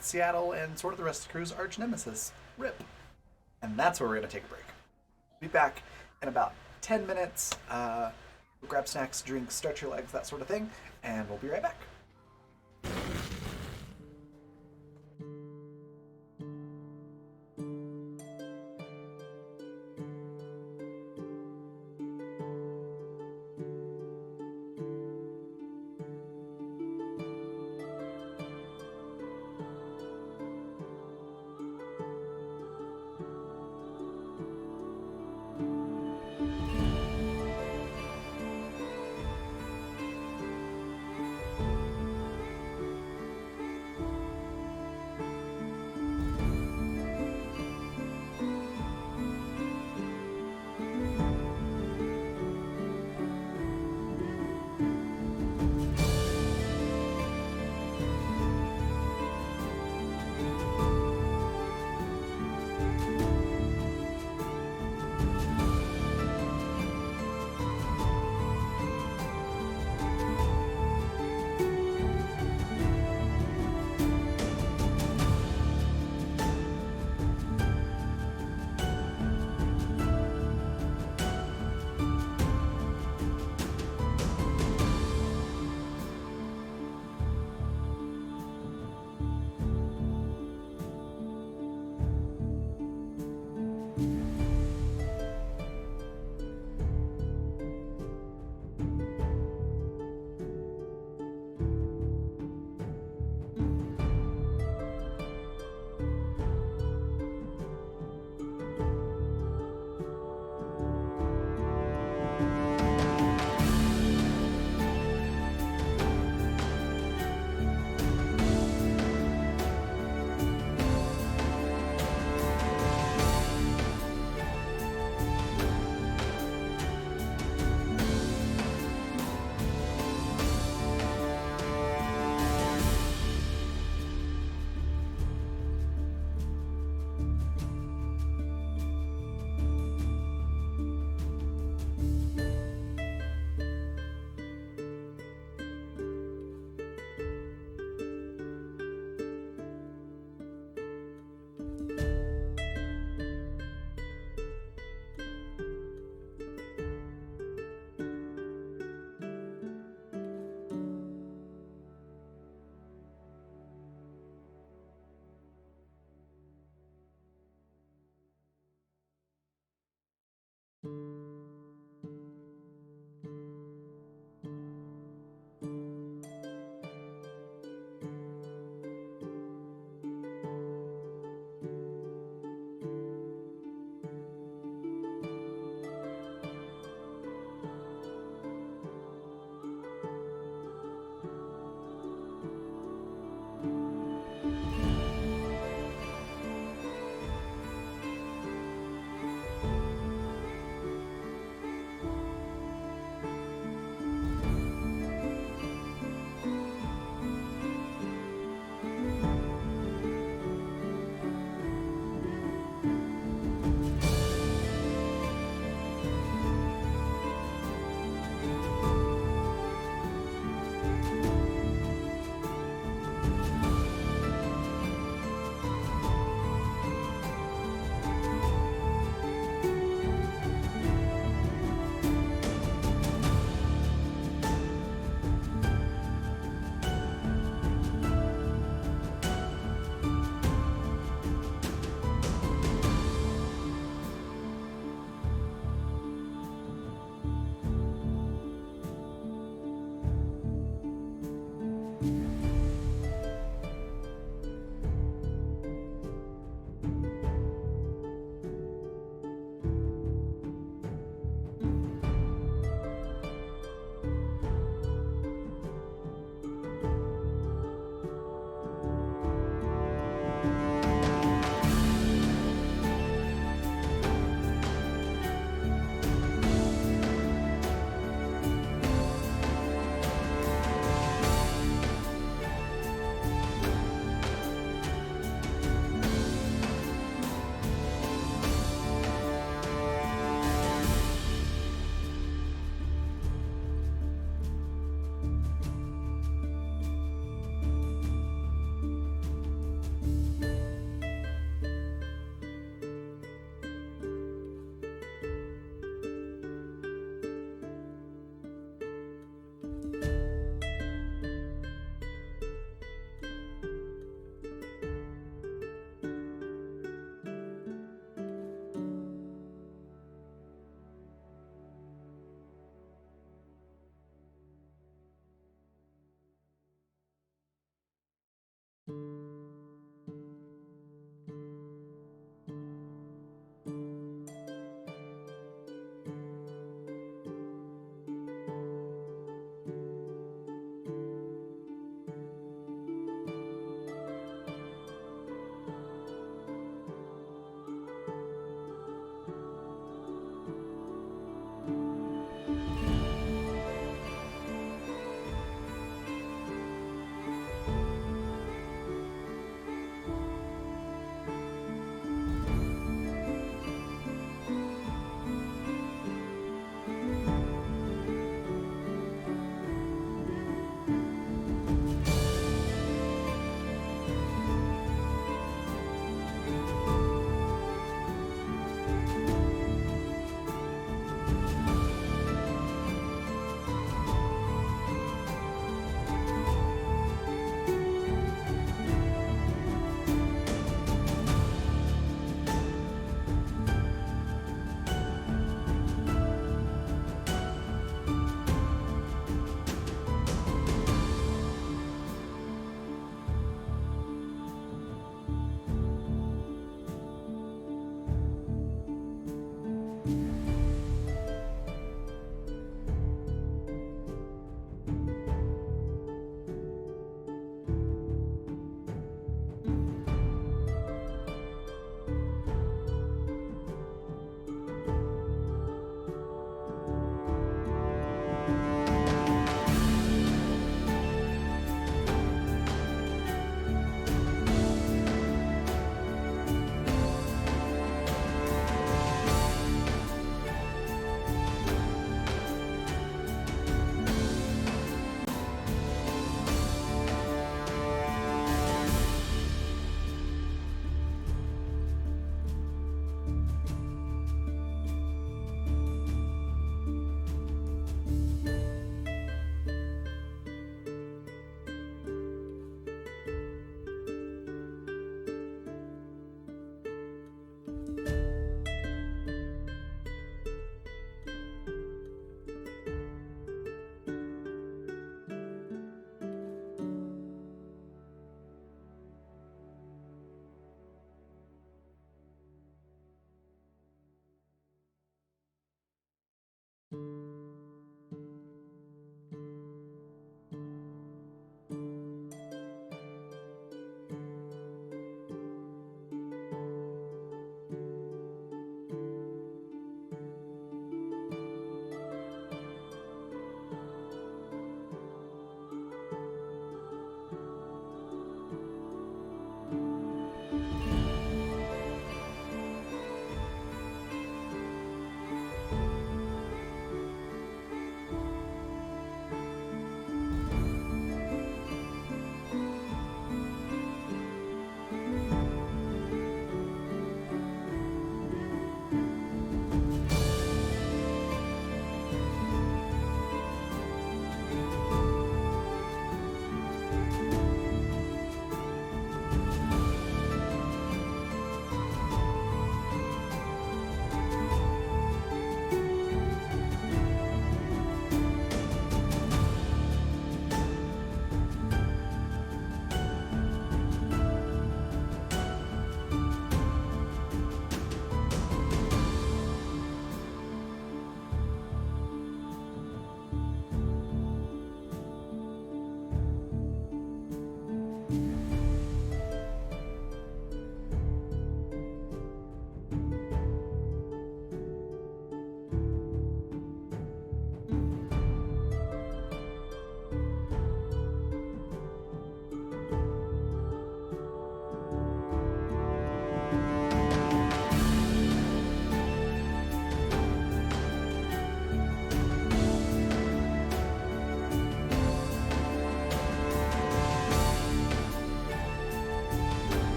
Seattle and sort of the rest of the crew's arch nemesis, Rip. And that's where we're going to take a break. We'll be back in about 10 minutes. We'll grab snacks, drinks, stretch your legs, that sort of thing, and we'll be right back.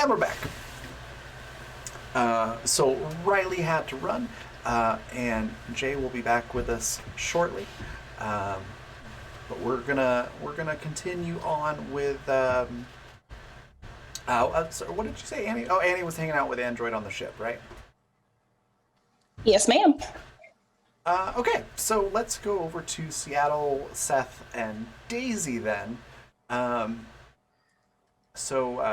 And we're back. So Riley had to run, and Jay will be back with us shortly. But we're gonna continue on with. So what did you say, Annie? Oh, Annie was hanging out with Android on the ship, right? Yes, ma'am. Okay, so let's go over to Seattle, Seth, and Daisy then.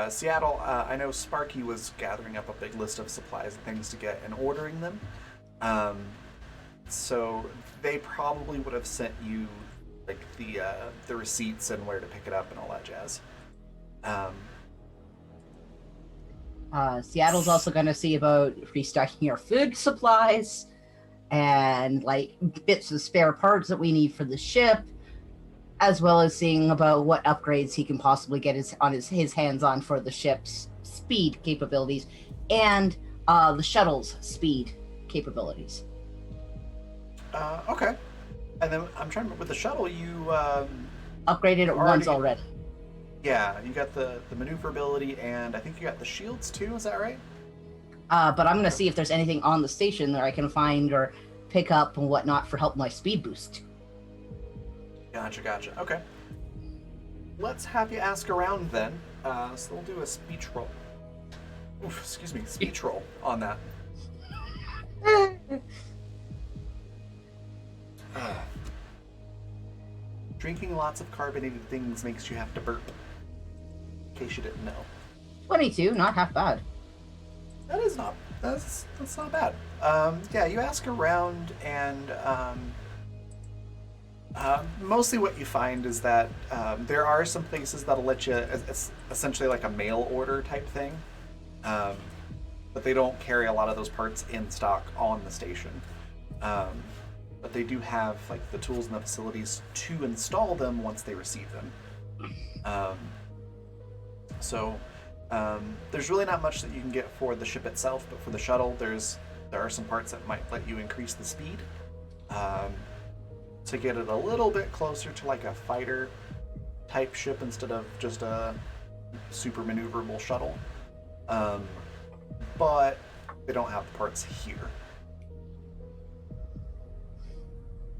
Seattle, I know Sparky was gathering up a big list of supplies and things to get and ordering them. So they probably would have sent you like the receipts and where to pick it up and all that jazz. Seattle's also going to see about restocking our food supplies and like bits of spare parts that we need for the ship, as well as seeing about what upgrades he can possibly get his hands on for the ship's speed capabilities and the shuttle's speed capabilities. Okay. And then I'm trying to remember with the shuttle, you Upgraded it once already. Yeah, you got the maneuverability, and I think you got the shields too. Is that right? But I'm going to see if there's anything on the station that I can find or pick up and whatnot for help my speed boost. Gotcha. Okay. Let's have you ask around then. So we'll do a speech roll. Oof, excuse me, speech roll on that. Drinking lots of carbonated things makes you have to burp. In case you didn't know. 22, not half bad. That's not bad. Yeah, you ask around, and mostly what you find is that there are some places that'll let you. It's essentially like a mail order type thing, but they don't carry a lot of those parts in stock on the station. But they do have like the tools and the facilities to install them once they receive them. There's really not much that you can get for the ship itself, but for the shuttle, there are some parts that might let you increase the speed to get it a little bit closer to like a fighter type ship instead of just a super maneuverable shuttle. But they don't have the parts here.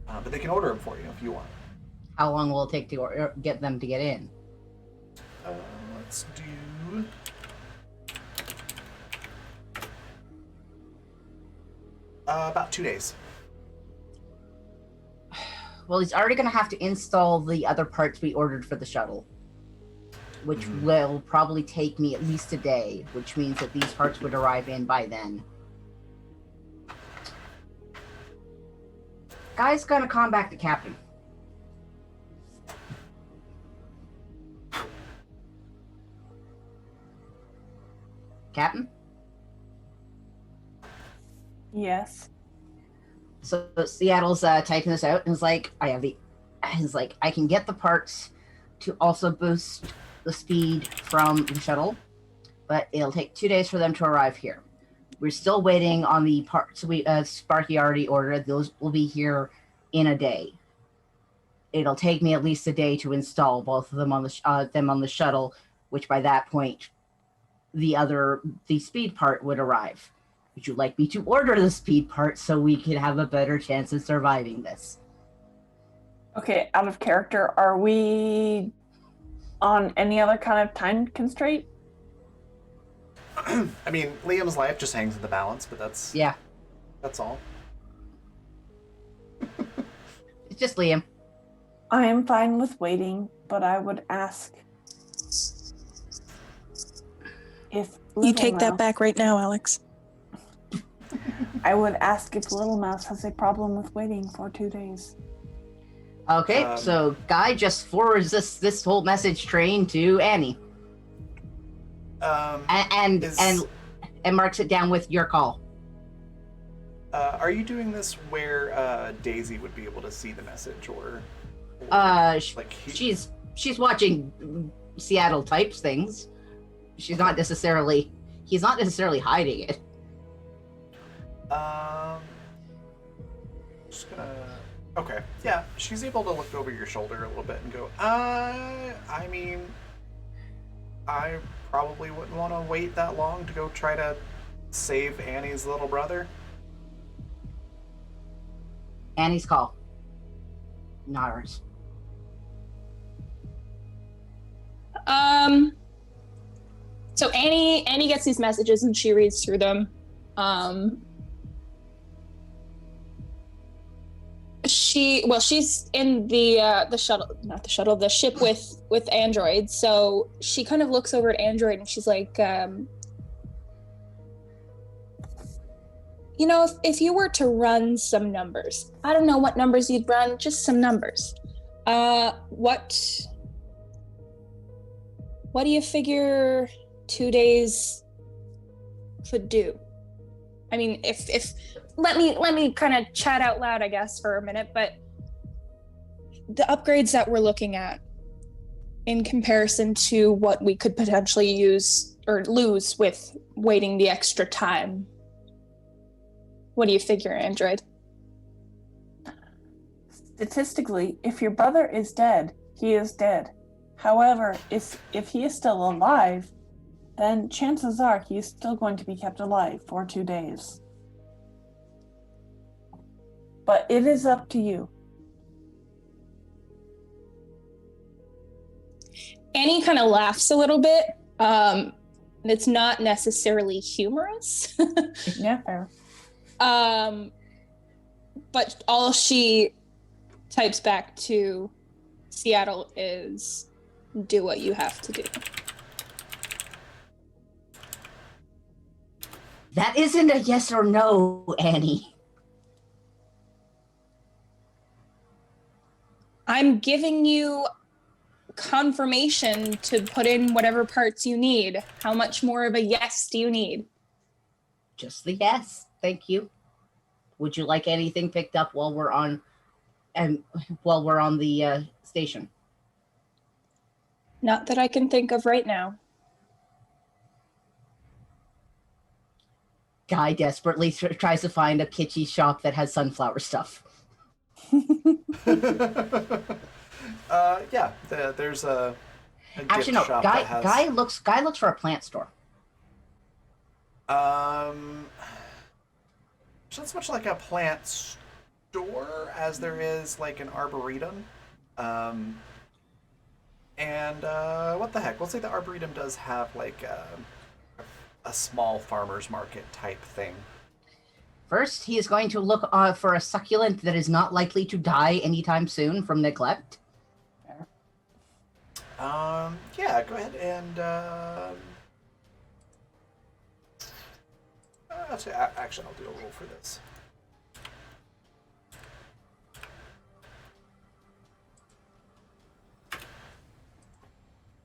But they can order them for you if you want. How long will it take to get them to get in? Let's do... about 2 days. Well, he's already going to have to install the other parts we ordered for the shuttle, which will probably take me at least a day, which means that these parts would arrive in by then. Guy's gonna call back to Captain. Captain? Yes. So Seattle's typing this out and is like, I can get the parts to also boost the speed from the shuttle, but it'll take 2 days for them to arrive here. We're still waiting on the parts Sparky already ordered. Those will be here in a day. It'll take me at least a day to install both of them on the shuttle, which by that point, the speed part would arrive. Would you like me to order the speed part so we could have a better chance of surviving this? Okay, out of character, are we on any other kind of time constraint? I mean, Liam's life just hangs in the balance, but that's all. It's just Liam. I am fine with waiting, but I would ask if You take that back right now, Alex. I would ask if Little Mouse has a problem with waiting for 2 days. Okay, so Guy just forwards this whole message train to Annie. And marks it down with your call. Are you doing this where Daisy would be able to see the message, or she's watching Seattle types things. He's not necessarily hiding it. Just gonna. Okay, yeah, she's able to look over your shoulder a little bit and go, I mean, I probably wouldn't want to wait that long to go try to save Annie's little brother. Annie's call. Not ours. So Annie gets these messages and she reads through them. She's in the shuttle, not the shuttle, the ship with Android. So she kind of looks over at Android and she's like, you know, if you were to run some numbers, I don't know what numbers you'd run, just some numbers. What do you figure 2 days could do? I mean, if let me kind of chat out loud, I guess, for a minute, but the upgrades that we're looking at in comparison to what we could potentially use or lose with waiting the extra time. What do you figure, Android? Statistically, if your brother is dead, he is dead. However, if he is still alive, then chances are he is still going to be kept alive for 2 days. But it is up to you. Annie kind of laughs a little bit. It's not necessarily humorous. Yeah, fair. But all she types back to Seattle is, do what you have to do. That isn't a yes or no, Annie. I'm giving you confirmation to put in whatever parts you need. How much more of a yes do you need? Just the yes. Thank you. Would you like anything picked up while we're on the station? Not that I can think of right now. Guy desperately tries to find a kitschy shop that has sunflower stuff. Yeah, there's a Actually, gift no. shop Guy that has... Guy looks for a plant store. It's not so much like a plant store as there is like an arboretum. And what the heck? We'll say the arboretum does have like a small farmer's market type thing. First, he is going to look for a succulent that is not likely to die anytime soon from neglect. Yeah, go ahead and actually, I'll do a roll for this.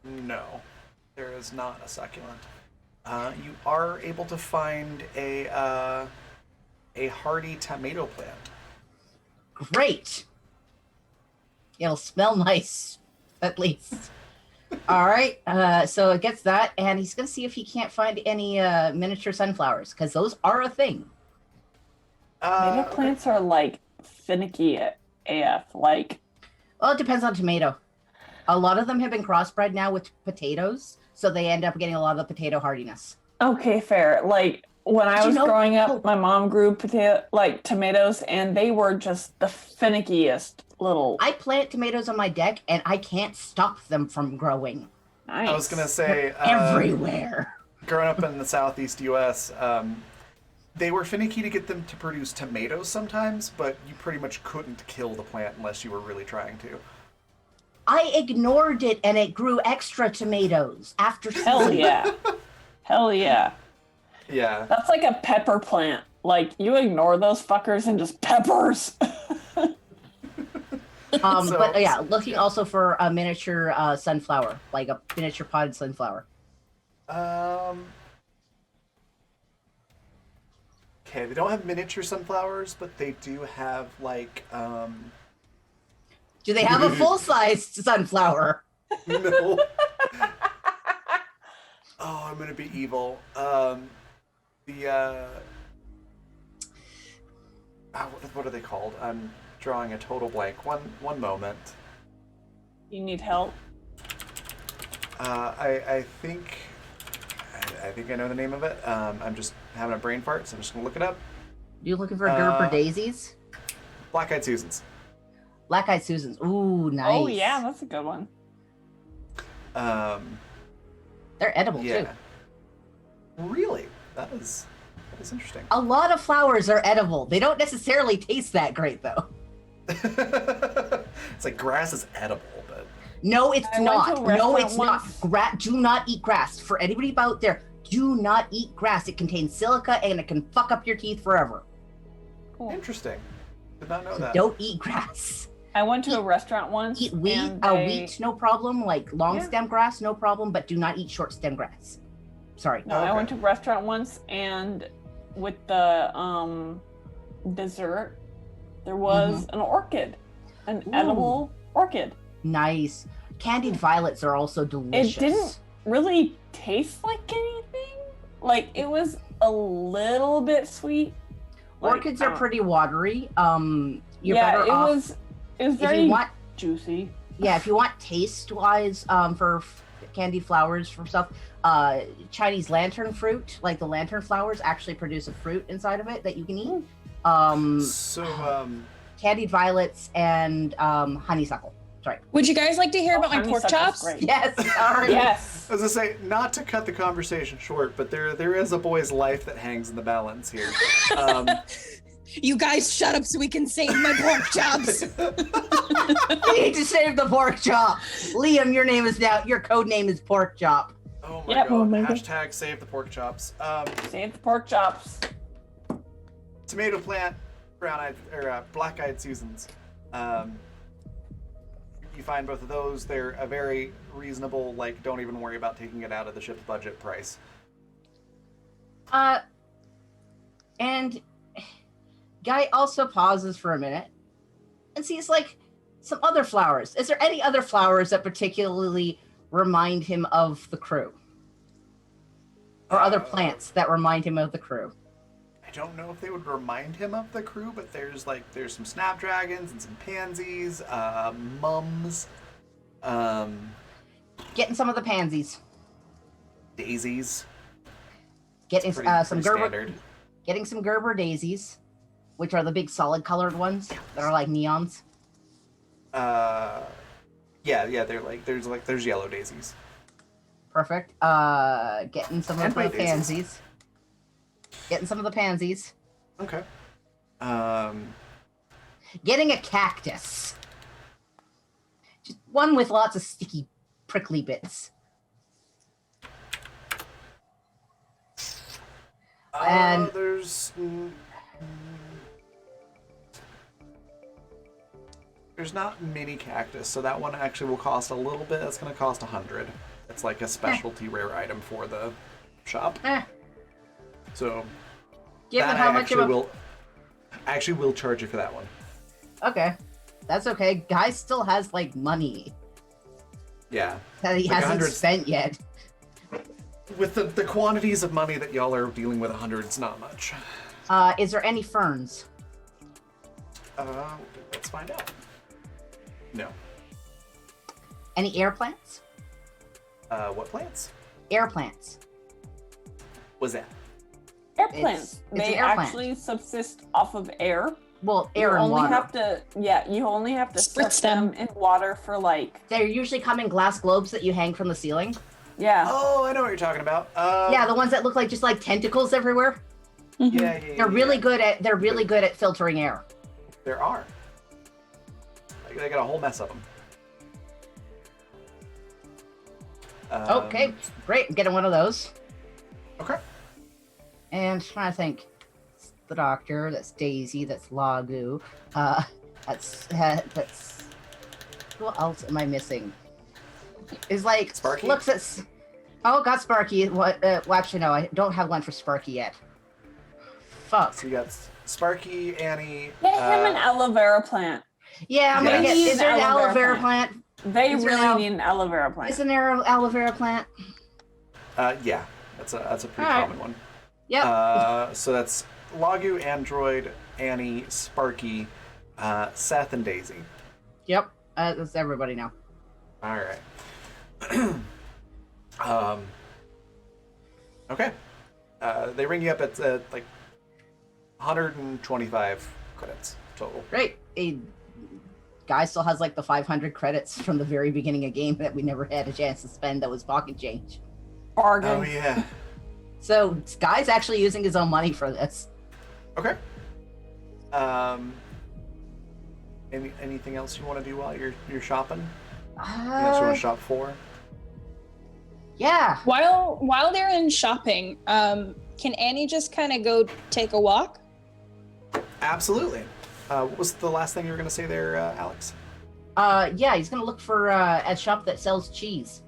No, there is not a succulent. You are able to find a hardy tomato plant. Great. It'll smell nice, at least. All right. So it gets that, and he's gonna see if he can't find any miniature sunflowers, because those are a thing. Tomato plants are like finicky AF. Like, Well, it depends on tomato. A lot of them have been crossbred now with potatoes, so they end up getting a lot of the potato hardiness. okay, fair. Like when I was growing up, my mom grew tomatoes, and they were just the finickiest little. I plant tomatoes on my deck, and I can't stop them from growing. Nice. I was gonna say Everywhere. growing up in the southeast U.S., they were finicky to get them to produce tomatoes sometimes, but you pretty much couldn't kill the plant unless you were really trying to. I ignored it, and it grew extra tomatoes after Hell season. yeah. Hell yeah. Yeah. That's like a pepper plant. Like, you ignore those fuckers and just peppers. But yeah, looking also for a miniature sunflower, like a miniature potted sunflower. Okay, they don't have miniature sunflowers, but they do have like Do they have a full-sized sunflower? No. Oh, I'm gonna be evil. What are they called? I'm drawing a total blank. One moment. You need help? I think I know the name of it. I'm just having a brain fart, so I'm just gonna look it up. You looking for Gerber daisies? Black-eyed Susans. Black-eyed Susans. Ooh, nice. Oh yeah, that's a good one. They're edible Yeah. too. Really? That is interesting. A lot of flowers are edible. They don't necessarily taste that great though. It's like grass is edible, but No, it's I went not. to a No, restaurant it's once. not. Do not eat grass. For anybody out there, do not eat grass. It contains silica and it can fuck up your teeth forever. Cool. interesting. Did not know So that. don't eat grass. I went to a restaurant once. Eat wheat, and they- wheat, no problem. Like long Yeah. stem grass, no problem. But do not eat short stem grass. Sorry. No, Oh, I okay. went to a restaurant once, and with the dessert, there was an orchid, an Ooh. edible orchid. Nice. Candied violets are also delicious. It didn't really taste like anything. Like it was a little bit sweet. Like, Orchids are pretty watery. You're yeah, better it off was. It was if very you want. juicy. Yeah, if you want taste wise, for candied flowers for stuff, Chinese lantern fruit, like the lantern flowers, actually produce a fruit inside of it that you can eat. So, Candied violets and honeysuckle. Sorry. Would you guys like to hear about my pork honeysuckle's chops? great. Yes. All right. Yes. I was gonna say, not to cut the conversation short, but there is a boy's life that hangs in the balance here. You guys shut up so we can save my pork chops. We need to save the pork chop. Liam, your code name is pork chop. Oh my Yep. god! Oh my God. Hashtag save the pork chops. Save the pork chops. Tomato plant, brown-eyed or black-eyed Susans. You find both of those. They're a very reasonable. Like, don't even worry about taking it out of the ship's budget price. And Guy also pauses for a minute and sees like some other flowers. Is there any other flowers that particularly remind him of the crew? Or other plants that remind him of the crew? I don't know if they would remind him of the crew, but there's some snapdragons and some pansies, mums, Getting some of the pansies. daisies. Getting Pretty, some pretty Gerber. standard. Getting some Gerber daisies, which are the big solid colored ones that are like neons. Yeah, there's yellow daisies. Perfect. Getting some of And the white daisies. pansies. Getting some of the pansies. Okay. Getting a cactus. Just one with lots of sticky, prickly bits. And- There's not mini cactus, so that one actually will cost a little bit. It's going to cost 100. It's like a specialty rare item for the shop. So Given that how I much actually of a... will charge you for that one. Okay. That's okay. Guy still has, like, money Yeah. that he Like hasn't 100. spent yet. With the quantities of money that y'all are dealing with, 100's not much. Is there any ferns? Let's find out. No. Any air plants? What plants? Air plants. Was that? Air It's- plants. it's They an air plant. actually subsist off of air. Well, air you and only water. have to you only have to set Spritz them. them in water for like They usually come in glass globes that you hang from the ceiling. Oh, I know what you're talking about. Yeah, the ones that look like just like tentacles everywhere. Yeah. They're really good at filtering air. There are. They got a whole mess of them. Okay, great. I'm getting one of those. Okay. And trying to think. It's the doctor. That's Daisy. That's Lagu. That's. Who else am I missing? Is like Sparky? looks at. Oh, got Sparky. What? Well, actually, no. I don't have one for Sparky yet. Fuck. So you got Sparky, Annie. get him an aloe vera plant. Yeah, I'm gonna Yes. get. Is there an Aloe aloe vera vera plant. plant? They Is there really al- need an aloe vera plant. Is there an aloe vera plant? Yeah, that's a pretty All right. common one. Yep. So that's Lagu, Android, Annie, Sparky, Seth, and Daisy. Yep. That's everybody now. All right. Um, okay. They ring you up at like 125 credits total. Great. A guy still has like the 500 credits from the very beginning of game that we never had a chance to spend. That was pocket change. Bargain. Oh yeah. So Guy's actually using his own money for this. Okay. Anything else you want to do while you're shopping? Anything else you want to shop for? Yeah. While they're in shopping, can Annie just kind of go take a walk? Absolutely. What was the last thing you were going to say there, Alex? Yeah, he's gonna look for a shop that sells cheese.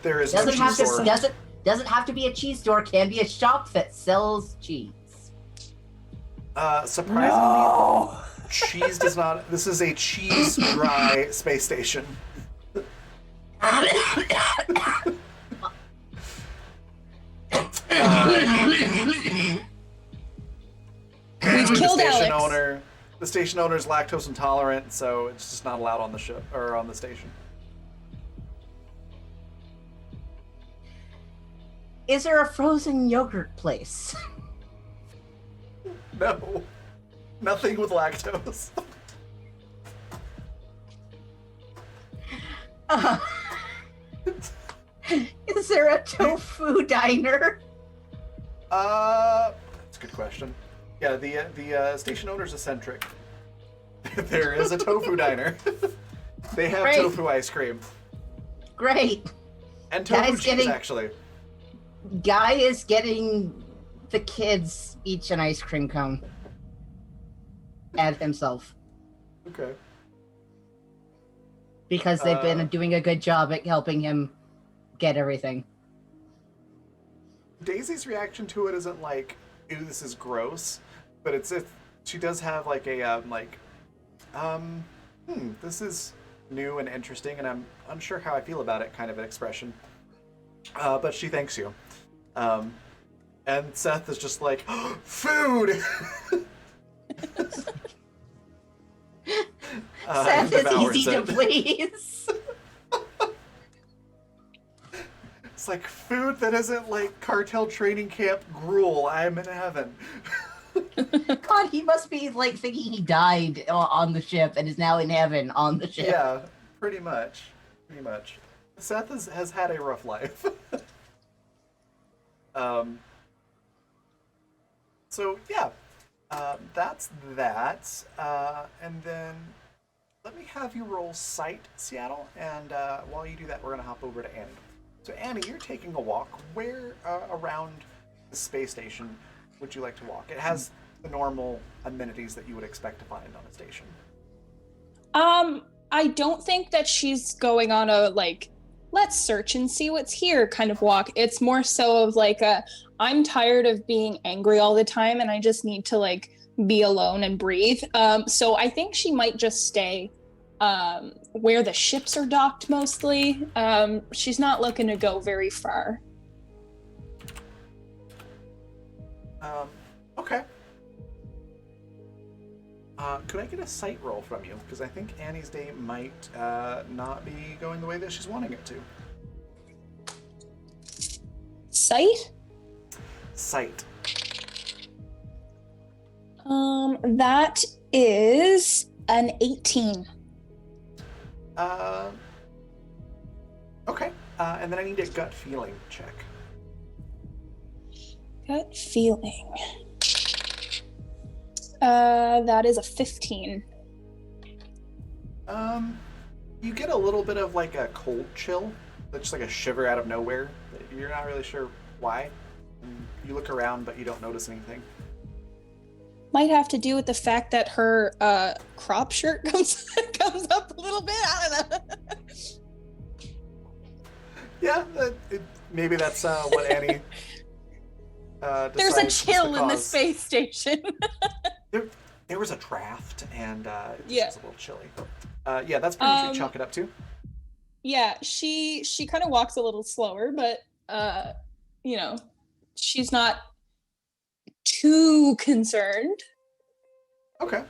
There is no Doesn't cheese have store. to doesn't have to be a cheese store. Can be a shop that sells cheese. Surprisingly, No. cheese does not. This is a cheese dry space station. We've killed Alex. The station owner is lactose intolerant, so it's just not allowed on the ship or on the station. Is there a frozen yogurt place? No, nothing with lactose. Is there a tofu diner? That's a good question. Yeah, the station owner's eccentric. There is a tofu diner. They have Great. tofu ice cream Great. and tofu Guys cheese, getting- actually. Guy is getting the kids each an ice cream cone. And himself. Okay. Because they've Uh, been doing a good job at helping him get everything. Daisy's reaction to it isn't like, "Ew, this is gross," but it's if she does have like a this is new and interesting, and I'm unsure how I feel about it kind of an expression. But she thanks you. And Seth is just like, "Food!" Seth is devours easy to it. please. It's like food that isn't like cartel training camp gruel. I'm in heaven. God, he must be like thinking he died on the ship and is now in heaven on the ship. Yeah, pretty much. Pretty much. Seth has had a rough life. So yeah, that's that. And then let me have you roll Sight, Seattle. And while you do that, we're gonna hop over to Annie. So Annie, you're taking a walk. Where around the space station would you like to walk? It has the normal amenities that you would expect to find on a station. I don't think that she's going on a like, let's search and see what's here kind of walk. It's more so of like I'm tired of being angry all the time and I just need to like be alone and breathe. So I think she might just stay where the ships are docked mostly. She's not looking to go very far. Okay. Could I get a sight roll from you? Because I think Annie's day might not be going the way that she's wanting it to. Sight? Sight. That is an 18. Okay. And then I need a gut feeling check. Gut feeling. That is a 15. You get a little bit of like a cold chill. That's just like a shiver out of nowhere. You're not really sure why. And you look around, but you don't notice anything. Might have to do with the fact that her crop shirt comes up a little bit. I don't know. Yeah, maybe that's what Annie. There's a decides chill to in the cause. space station. There was a draft, and it's Yeah. just a little chilly. Yeah, that's pretty much what you chalk it up to. Yeah, she kind of walks a little slower, but she's not too concerned. Okay.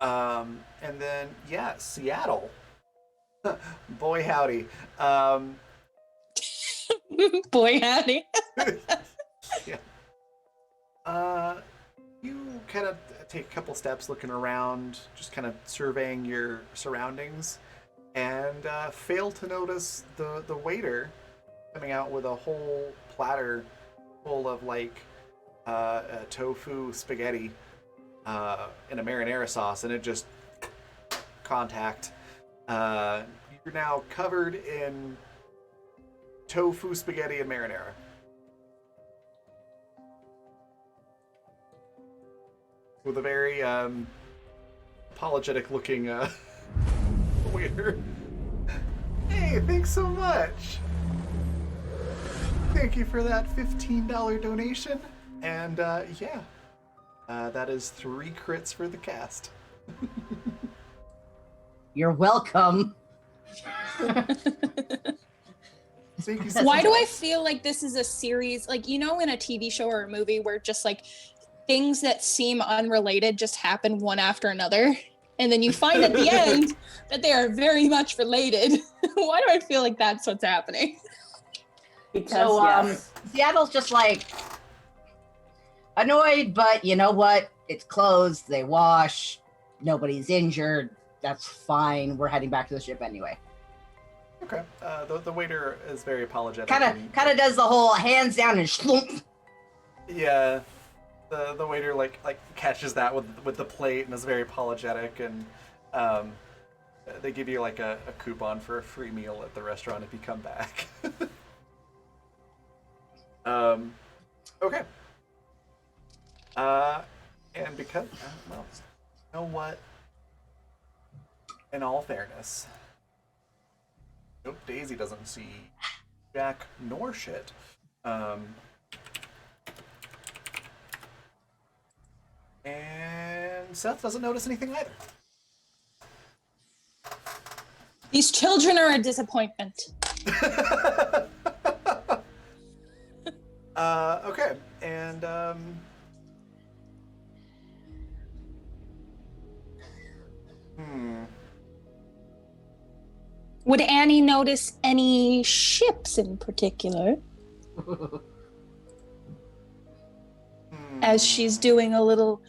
And then yeah, Seattle. Boy howdy. Boy, Annie. Yeah. You kind of take a couple steps looking around, just kind of surveying your surroundings, and fail to notice the waiter coming out with a whole platter full of like tofu spaghetti in a marinara sauce, and it just contact. You're now covered in tofu spaghetti and marinara. With a very apologetic looking waiter. Hey, thanks so much. Thank you for that $15 donation. And yeah, that is 3 crits for the cast. You're welcome. Thank you so Why much. do I feel like this is a series, like, you know, in a TV show or a movie where just like things that seem unrelated just happen one after another, and then you find at the end that they are very much related? Why do I feel like that's what's happening? Because So, yes. Seattle's just like annoyed, but you know what? It's closed. They wash. Nobody's injured. That's fine. We're heading back to the ship anyway. Okay. The waiter is very apologetic. Kind of does the whole hands down and slump. Yeah. The waiter like catches that with the plate and is very apologetic, and they give you like a coupon for a free meal at the restaurant if you come back. Okay. And because well, you know what? In all fairness, nope, Daisy doesn't see Jack nor shit. And Seth doesn't notice anything either. These children are a disappointment. Okay, and Would Annie notice any ships in particular as she's doing a little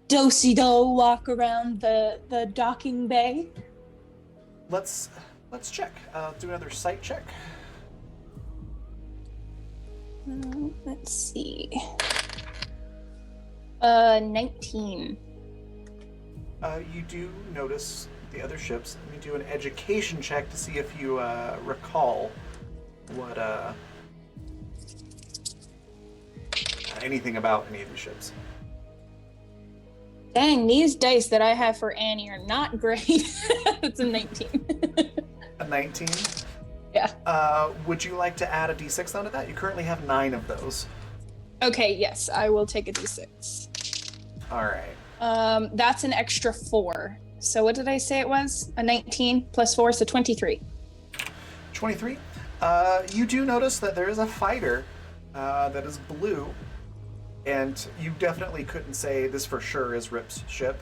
do-si-do walk around the docking bay? Let's check. Do another sight check. Let's see. 19. You do notice the other ships. Let me do an education check to see if you recall what anything about any of the ships. Dang, these dice that I have for Annie are not great. It's a 19. A 19? Yeah. Would you like to add a d6 onto that? You currently have 9 of those. Okay, yes, I will take a d6. All right. That's an extra 4. So what did I say it was? A 19 plus 4, so 23. 23. You do notice that there is a fighter that is blue, and you definitely couldn't say this for sure is Rip's ship,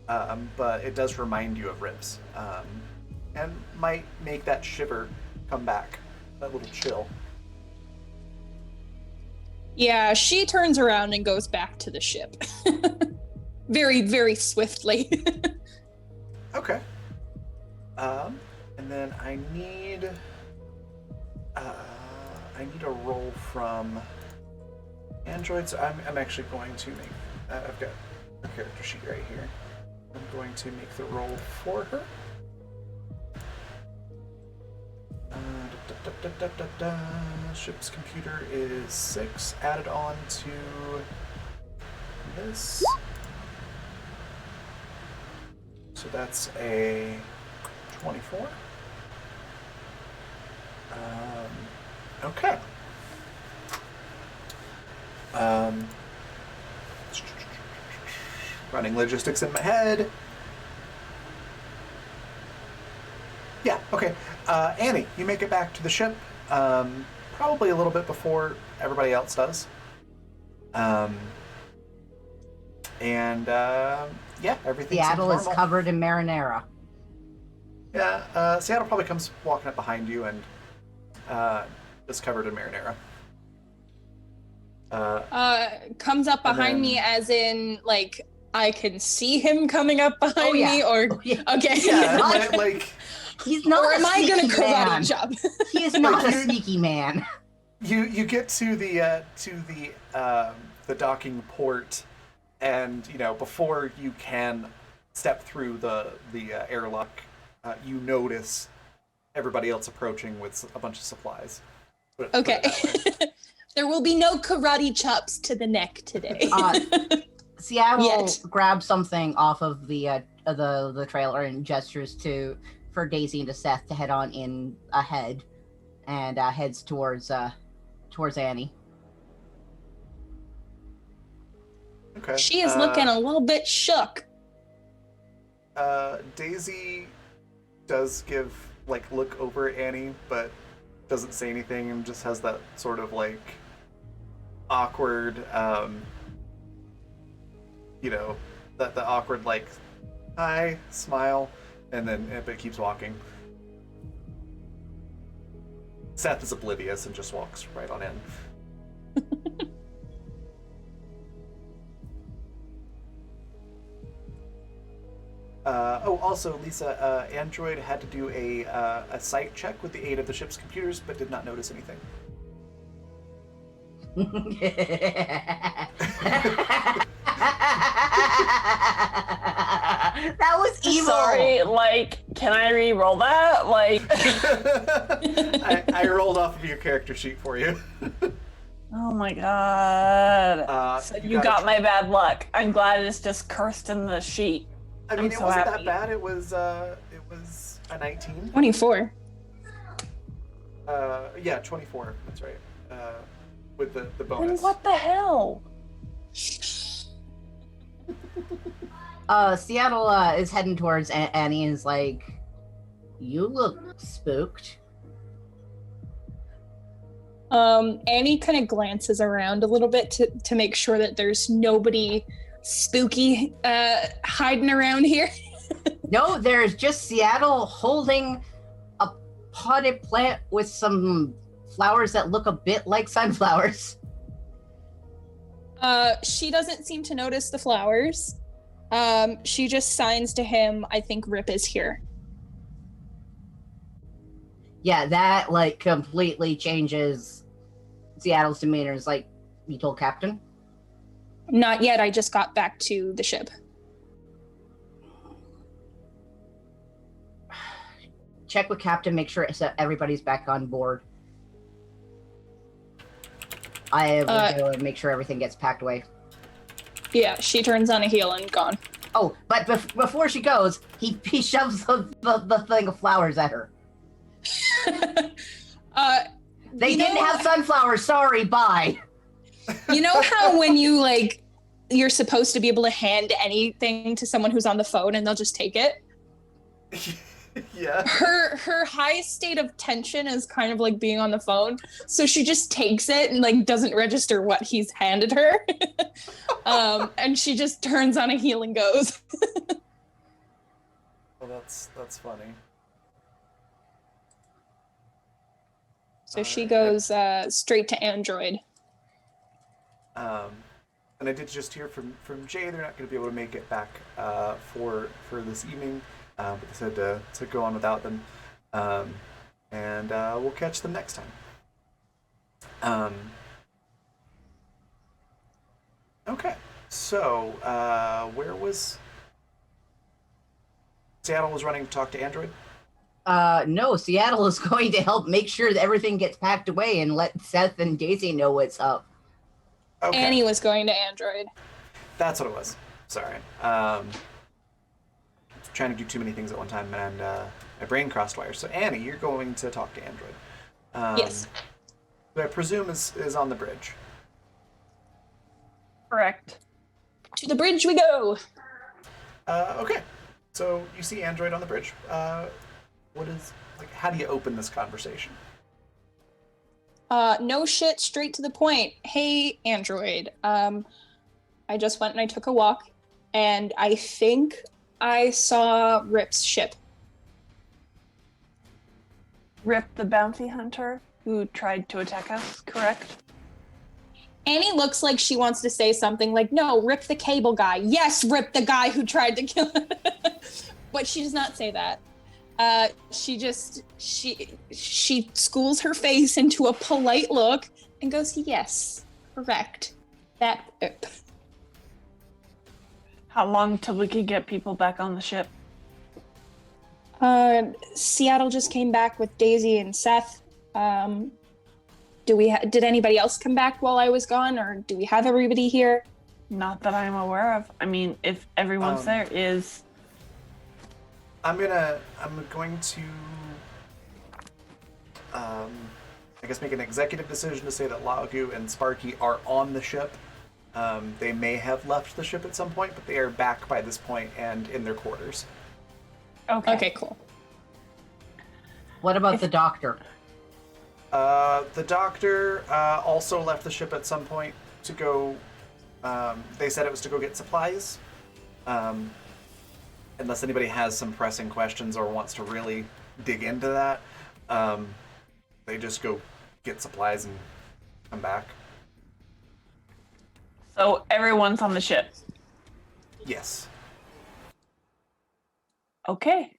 but it does remind you of Rip's, and might make that shiver come back, that little chill. Yeah, she turns around and goes back to the ship. Very, very swiftly. Okay. And then I need a roll from androids. I'm actually going to make. I've got a character sheet right here. I'm going to make the roll for her. Ship's computer is 6. Added on to this. So that's a 24. Okay. Running logistics in my head. Yeah, okay. Annie, you make it back to the ship, probably a little bit before everybody else does. Yeah, everything Seattle seems is normal. covered in marinara. Yeah, Seattle probably comes walking up behind you and is covered in marinara. Comes up And behind then- me as in, like, I can see him coming up behind yeah. me, or Oh, yeah. okay. Yeah, Not- like He's not Or a am I gonna sneaky karate man. chop? He is not Like, a you- sneaky man. you get to the docking port, and before you can step through the airlock, you notice everybody else approaching with a bunch of supplies. Put it Okay. that way. There will be no karate chops to the neck today. Seattle Yet. grabs something off of the trailer and gestures for Daisy and to Seth to head on in ahead, and heads towards Annie. Okay. She is looking a little bit shook. Daisy does look over at Annie, but doesn't say anything and just has that sort of awkward, the awkward hi, smile, and then it keeps walking. Seth is oblivious and just walks right on in. Also, Lisa, Android had to do a sight check with the aid of the ship's computers, but did not notice anything. That was evil. Sorry, can I re-roll that? I rolled off of your character sheet for you. Oh my god. So you got my bad luck. I'm glad it's just cursed in the sheet. I mean, I'm it so wasn't happy. that bad. It was a 19. 24. Yeah, 24. That's right. With the Then bonus. what the hell? Seattle is heading towards Annie and is like, "You look spooked." Annie kind of glances around a little bit to make sure that there's nobody spooky hiding around here. No, there's just Seattle holding a potted plant with some flowers that look a bit like sunflowers. She doesn't seem to notice the flowers. She just signs to him, I think Rip is here. Yeah, that completely changes Seattle's demeanor. It's like, "You told Captain?" Not yet, I just got back to the ship. Check with Captain, make sure everybody's back on board. I will go and make sure everything gets packed away. Yeah, she turns on a heel and gone. Oh, but before she goes, he shoves the thing of flowers at her. They You didn't know- have sunflowers. Sorry, bye. You know how when you're supposed to be able to hand anything to someone who's on the phone and they'll just take it? Yeah. Her high state of tension is kind of like being on the phone, so she just takes it and doesn't register what he's handed her. And she just turns on a heel and goes. Well, that's funny. So she goes straight to Android. And I did just hear from Jay. They're not going to be able to make it back for this evening, but they said to go on without them, and we'll catch them next time. Okay, so where was Seattle was running to talk to Android? No, Seattle is going to help make sure that everything gets packed away and let Seth and Daisy know what's up. Okay. Annie was going to Android. That's what it was. Sorry. Trying to do too many things at one time, and my brain crossed wires. So Annie, you're going to talk to Android. Yes. Who I presume is on the bridge. Correct. To the bridge we go. Okay. So you see Android on the bridge. What is how do you open this conversation? No shit, straight to the point. Hey, Android. I just went and I took a walk, and I think I saw Rip's ship. Rip the bounty hunter. who tried to attack us, correct? Annie looks like she wants to say something like, no, rip the cable guy. Yes, rip the guy who tried to kill him. But she does not say that. She schools her face into a polite look and goes, yes, correct. That rip. How long till we can get people back on the ship? Seattle just came back with Daisy and Seth. Did anybody else come back while I was gone, or do we have everybody here? Not that I'm aware of. I mean, if everyone's there, is... I'm going to I guess make an executive decision to say that Lagu and Sparky are on the ship. They may have left the ship at some point, but they are back by this point and in their quarters. Okay, cool. What about the doctor? The doctor also left the ship at some point to go. They said it was to go get supplies. Unless anybody has some pressing questions or wants to really dig into that, they just go get supplies and come back. So everyone's on the ship. Yes. Okay.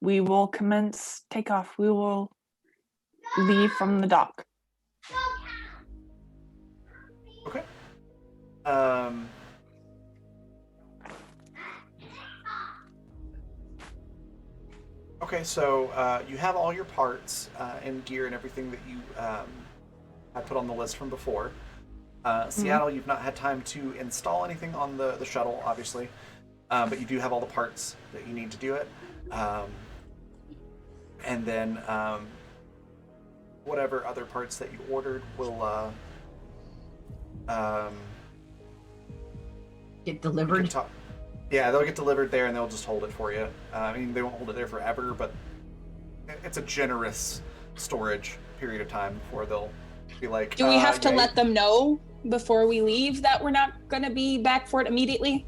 We will commence takeoff. We will leave from the dock. Okay. Okay, so you have all your parts and gear and everything that you had put on the list from before. Seattle, you've not had time to install anything on the shuttle, obviously, but you do have all the parts that you need to do it. And then whatever other parts that you ordered will Get delivered? Yeah, they'll get delivered there and they'll just hold it for you. I mean, they won't hold it there forever, but it's a generous storage period of time before they'll be like... Do we have to let them know before we leave that we're not going to be back for it immediately?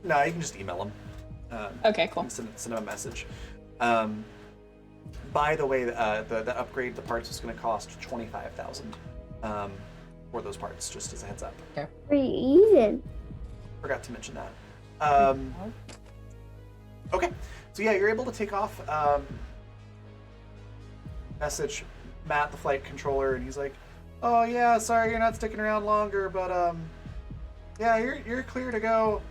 No, you can just email them. Okay, cool. Send them a message. By the way, the upgrade, the parts is going to cost $25,000 for those parts, just as a heads up. Okay. Pretty even. Forgot to mention that. Okay, so yeah, you're able to take off. Message Matt, the flight controller, and he's like, "Oh yeah, sorry you're not sticking around longer, but yeah, you're clear to go.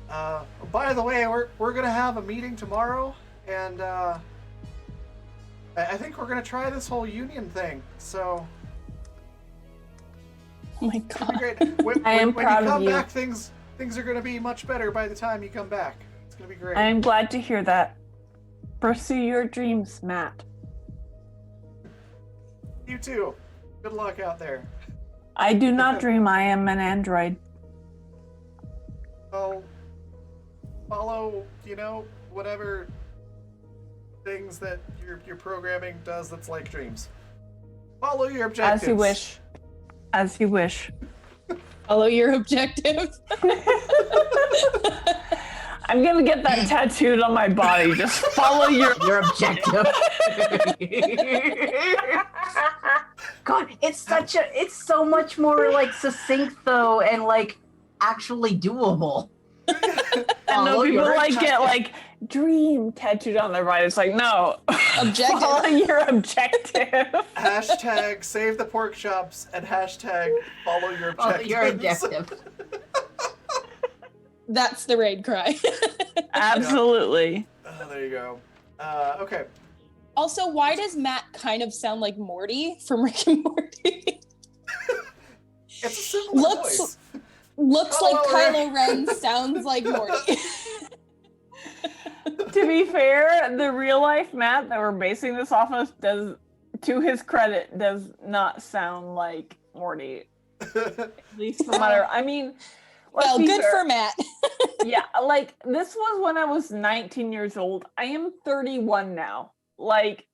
By the way, we're gonna have a meeting tomorrow, and I think we're gonna try this whole union thing. So." Oh my god. Great. When you come back, things are going to be much better by the time you come back. It's going to be great. I am glad to hear that. Pursue your dreams, Matt. You too. Good luck out there. I do not dream. I am an android. Well, follow, whatever things that your programming does that's like dreams. Follow your objectives. As you wish. As you wish. Follow your objectives. I'm gonna get that tattooed on my body. Just follow your objective. God, it's so much more like succinct though, and like actually doable. I know people get like dream tattooed on their body. It's like, no. Objective. Follow your objective. Hashtag save the pork chops and hashtag follow your objectives. Follow your objective. That's the raid cry. Absolutely. There you go. Okay. Also, why does Matt kind of sound like Morty from Rick and Morty? It's a similar voice. Looks like Kylo Ren, sounds like Morty. To be fair, the real life Matt that we're basing this off of does, to his credit, does not sound like Morty. At least from what I mean. Well, good for Matt. Yeah, like this was when I was 19 years old. I am 31 now. Like,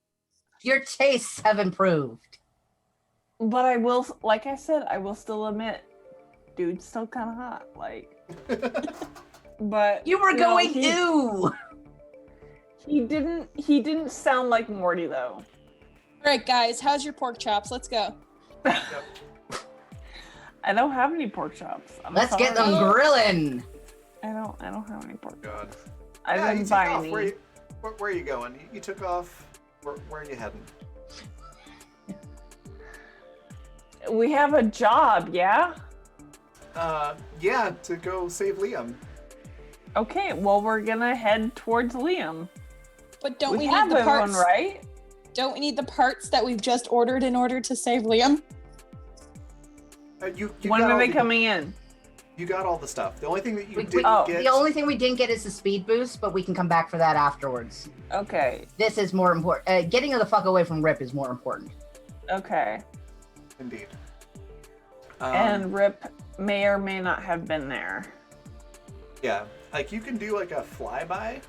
your tastes have improved. But I will, like I said, I will still admit, dude's still kind of hot. Like, but you were going ew. He didn't sound like Morty though. right, guys, how's your pork chops? Let's go. I don't have any pork chops. Let's get them Oh. grilling. I don't have any pork chops. God. I Yeah, you didn't took buy off. any. Where are you going? You took off. Where are you heading? We have a job, yeah? Yeah, to go save Liam. Okay, well, we're gonna head towards Liam. But don't we have need the everyone, parts? right? Don't we need the parts that we've just ordered in order to save Liam? You When got are all they the- coming in? You got all the stuff. The only thing that you We- didn't oh, get. The only thing we didn't get is the speed boost, but we can come back for that afterwards. Okay, This is more important. Getting the fuck away from Rip is more important. okay. Indeed. And Rip may or may not have been there. Yeah, like you can do like a flyby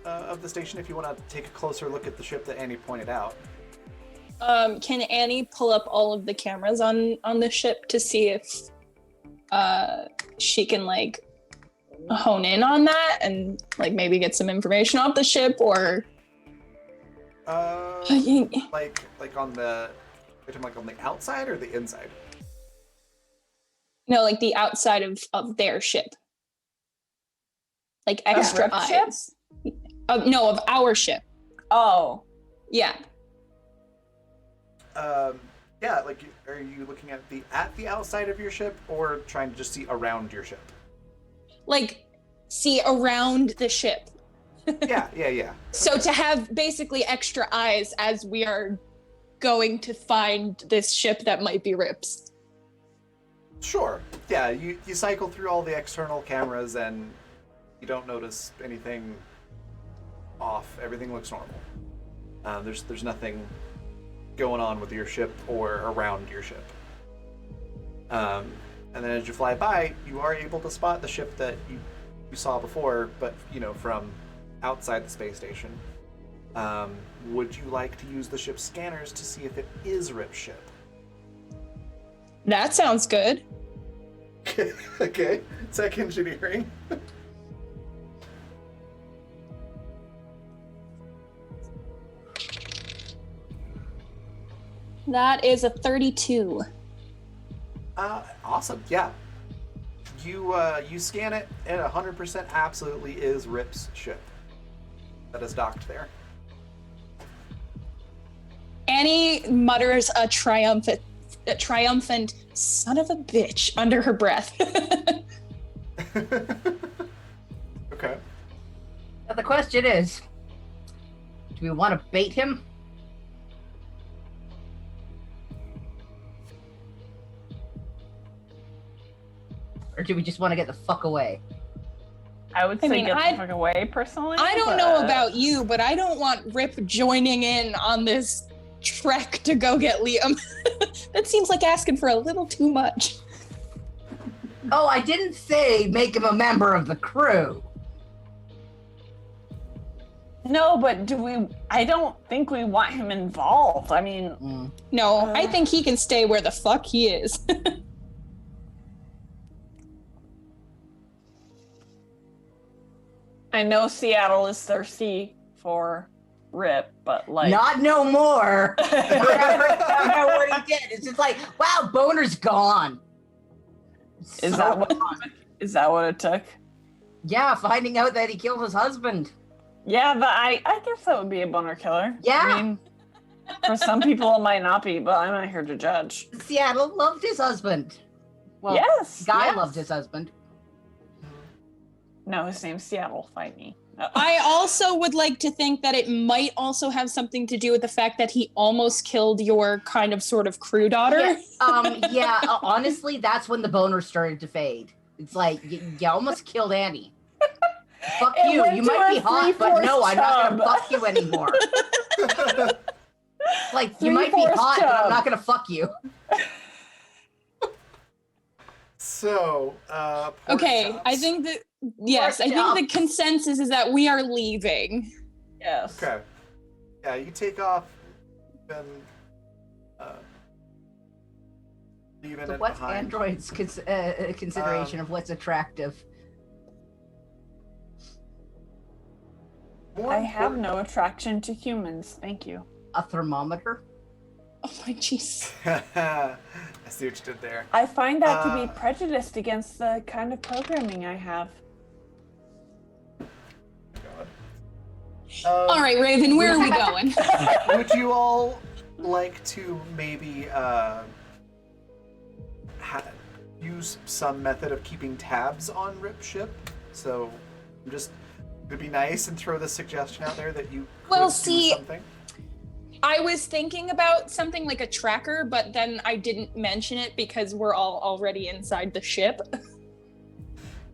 of the station if you want to take a closer look at the ship that Annie pointed out. Can Annie pull up all of the cameras on the ship to see if she can like hone in on that and like maybe get some information off the ship or Like on the, you're talking like on the outside or the inside? no, like the outside of their ship, like extra Rip's ship? eyes. No, of our ship. Oh, Yeah. Yeah, like are you looking at the outside of your ship or trying to just see around your ship? Like see around the ship. Yeah. So to have basically extra eyes as we are going to find this ship that might be Rip's. Sure. Yeah, you cycle through all the external cameras and you don't notice anything off. Everything looks normal. There's nothing going on with your ship or around your ship. And then as you fly by, you are able to spot the ship that you saw before, but from outside the space station. Would you like to use the ship's scanners to see if it is Rip's ship? That sounds good. Okay. Tech engineering. That is a 32. Awesome. Yeah. You scan it, and 100% absolutely is Rip's ship that is docked there. Annie mutters a triumphant son of a bitch under her breath. Okay. Now the question is, do we want to bait him? Or do we just want to get the fuck away? I would say mean, get I- the fuck away, personally. I don't know but- about you, but I don't want Rip joining in on this trek to go get Liam. That seems like asking for a little too much. Oh, I didn't say make him a member of the crew. No, but I don't think we want him involved. I mean, No, I think he can stay where the fuck he is. I know Seattle is thirsty for Rip, but like, Not no more. I know what he did. It's just like, wow, Boner's gone. Is So that what- gone. is that what it took? Yeah, finding out that he killed his husband. Yeah, but I guess that would be a boner killer. Yeah. I mean, for some people it might not be, but I'm not here to judge. Seattle loved his husband. Well, yes, Guy yes. loved his husband. No, his name's Seattle. Fight me. No. I also would like to think that it might also have something to do with the fact that he almost killed your kind of sort of crew daughter. Yeah, honestly, that's when the boner started to fade. It's like, you almost killed Annie. Fuck It you. went You to might a be hot, but no, I'm not going to three-fourths fuck you anymore. Like, you might be Three-fourths hot, but I'm chub. not going to fuck you. So, pork Okay, chops. I think that yes, I Pork think the chops. consensus is that we are leaving. Yes. Okay. Yeah, you take off, then leaving So it what's behind. Android's consideration of what's attractive? More I have important- no attraction to humans. Thank you. A thermometer? Oh my jeez. I see what you did there. I find that to be prejudiced against the kind of programming I have. God. All right, Raven, where are we going? Would you all like to maybe use some method of keeping tabs on Rip Ship? So just it'd be nice and throw this suggestion out there that you could do something. I was thinking about something like a tracker, but then I didn't mention it because we're all already inside the ship.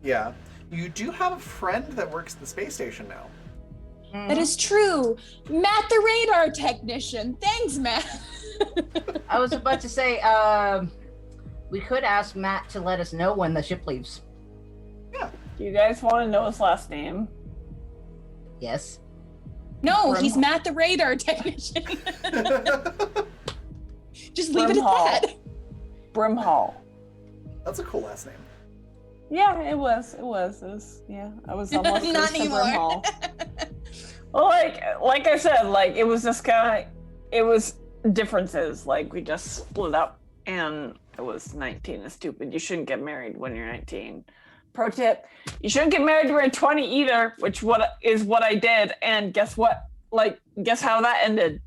Yeah. You do have a friend that works at the space station now. That is true. Matt the radar technician. Thanks, Matt. I was about to say, we could ask Matt to let us know when the ship leaves. Yeah. Do you guys want to know his last name? Yes. No, he's Matt the radar technician. Just leave it at Brimhall. that. Brimhall. That's a cool last name. Yeah, it was. Yeah, I was almost Not first to anymore. Brimhall. Well, like I said, like it was just kind of, it was differences. Like we just split up, and it was 19 is stupid. You shouldn't get married when you're 19. Pro tip: you shouldn't get married when you're 20 either. Which is what I did, and guess what? Like, guess how that ended?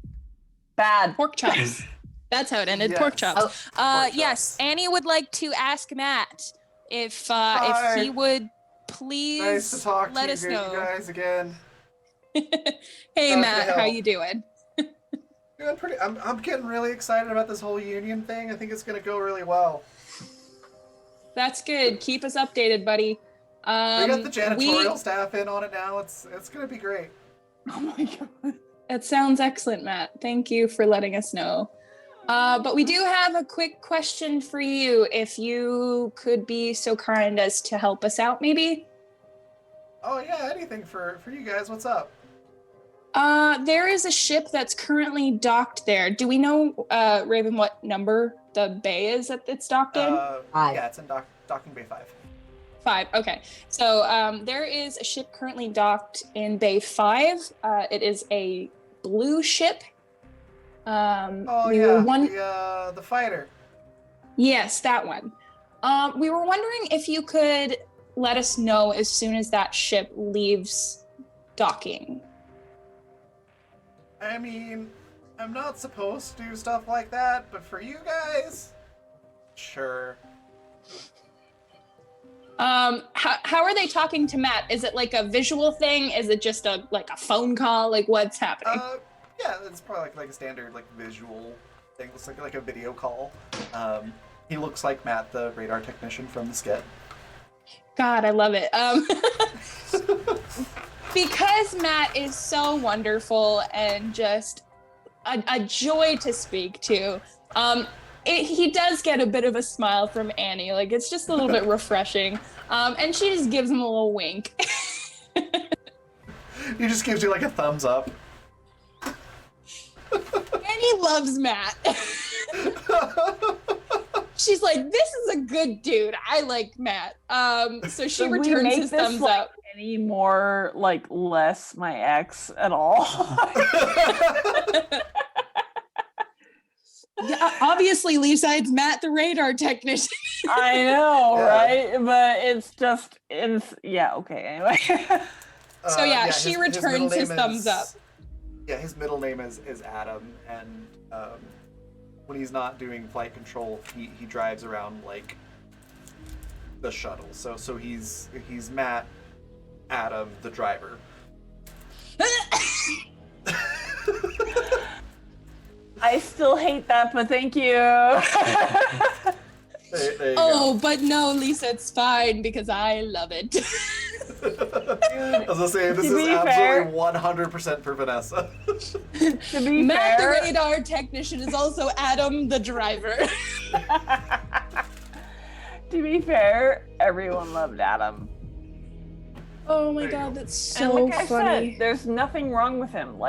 Bad. Pork chops. That's how it ended. Yes. Pork chops. Pork chops. Yes, Annie would like to ask Matt if Hi. he would please Nice to talk let to us you know. guys again. Hey How can I Matt, how help? you doing? Doing pretty. I'm getting really excited about this whole union thing. I think it's gonna go really well. That's good. Keep us updated, buddy. We got the janitorial staff in on it now. It's gonna be great. Oh my god. That sounds excellent, Matt. Thank you for letting us know. But we do have a quick question for you, if you could be so kind as to help us out, maybe? Oh yeah, anything for you guys. What's up? There is a ship that's currently docked there. Do we know, Raven, what number the bay is that it's docked in? Five. Yeah, it's in docking bay 5. 5. Okay. So there is a ship currently docked in Bay 5. It is a blue ship. Oh We yeah, were the fighter. Yes, that one. We were wondering if you could let us know as soon as that ship leaves docking. I mean, I'm not supposed to do stuff like that, but for you guys, sure. How are they talking to Matt? Is it like a visual thing? Is it just a phone call? Like what's happening? Yeah, it's probably like a standard visual thing. It's like a video call. He looks like Matt, the radar technician from the skit. God, I love it. Because Matt is so wonderful and just a joy to speak to. He does get a bit of a smile from Annie. Like it's just a little bit refreshing. And she just gives him a little wink. He just gives you a thumbs up. Annie loves Matt. She's like, this is a good dude. I like Matt. So she Should we returns make his this, thumbs up. any more less my ex at all? Yeah, obviously, Lisa, it's Matt the radar technician. I know, Yeah. right? But yeah, okay, anyway. So yeah, she his returns middle his name thumbs is- up. Yeah, his middle name is Adam, and when he's not doing flight control, he drives around the shuttle. So he's Matt, Adam, the driver. I still hate that, but thank you. There you Oh, but no, Lisa, it's fine because I love it. go. I was gonna say, this To is be fair- absolutely 100% for Vanessa. To be Matt the fair, radar technician is also Adam the driver. to be fair, everyone loved Adam. Oh my There you god, go. that's And so like I funny. said, there's nothing wrong with him.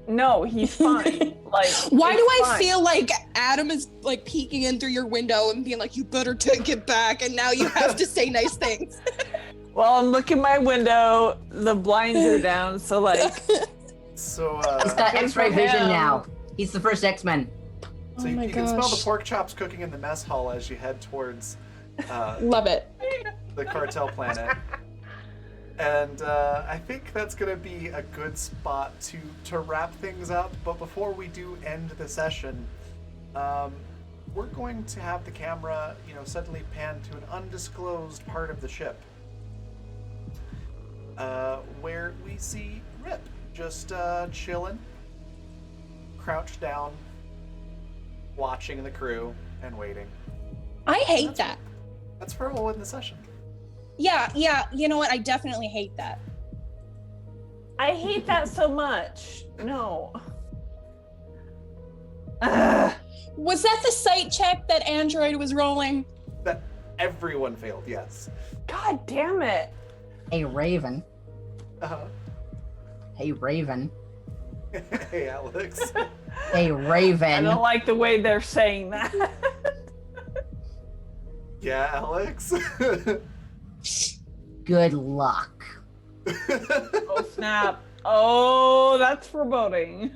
No, he's fine. Why do it's I fine. feel like Adam is peeking in through your window and being like, you better take it back, and now you have to say nice things? Well, I'm looking my window. The blinds are down, so So He's got Good X-ray for vision him. now. He's the first X-Men. So Oh my you can smell the gosh. pork chops cooking in the mess hall as you head towards Love it. the cartel planet. And I think that's going to be a good spot to wrap things up. But before we do end the session, we're going to have the camera, suddenly pan to an undisclosed part of the ship, where we see Rip just chilling, crouched down, watching the crew and waiting. I hate that. That's where we'll end the session. Yeah, you know what? I definitely hate that. I hate that so much. No. Ugh. Was that the sight check that Android was rolling? That everyone failed, yes. God damn it. Hey, Raven. Uh-huh. Hey, Raven. Hey, Alex. Hey, I Raven. don't like the way they're saying that. Yeah, Alex. Good luck. Oh, snap. Oh, that's foreboding.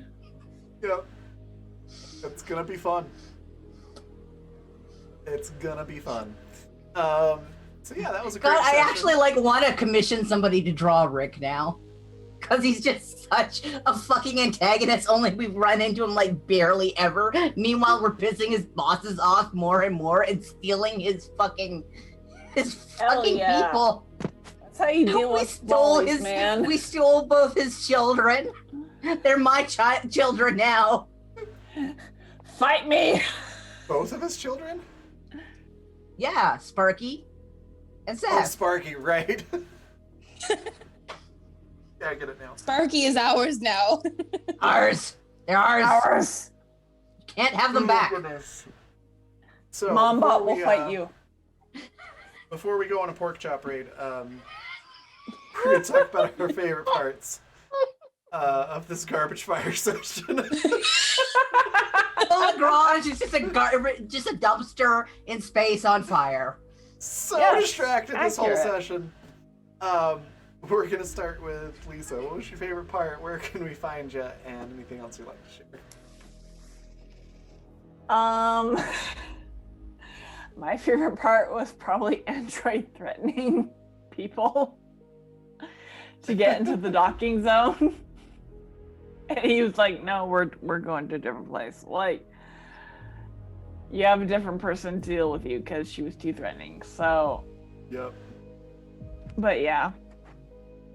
Yep. It's gonna be fun. It's gonna be fun. So yeah, that was a great God, I session. actually want to commission somebody to draw Rick now. Because he's just such a fucking antagonist, only we run into him barely ever. Meanwhile, we're pissing his bosses off more and more and stealing his fucking yeah. people. That's how you deal We with stole bullies, man. We stole both his children. They're my children now. Fight me. Both of his children? Yeah, Sparky and Oh, Seth. Sparky, right. Yeah, I get it now. Sparky is ours now. Ours. They're ours. Ours. Can't have them Oh, back. goodness. So Mombot before will we, fight you. Before we go on a pork chop raid, we're gonna talk about our favorite parts of this garbage fire session. The garage is just a dumpster in space on fire. So Yes, distracted this whole accurate. session. We're gonna start with Lisa. What was your favorite part? Where can we find you? And anything else you'd like to share? My favorite part was probably Android threatening people to get into the docking zone. And he was like, "No, we're going to a different place. Like, you have a different person to deal with you because she was too threatening." So, Yep. but yeah,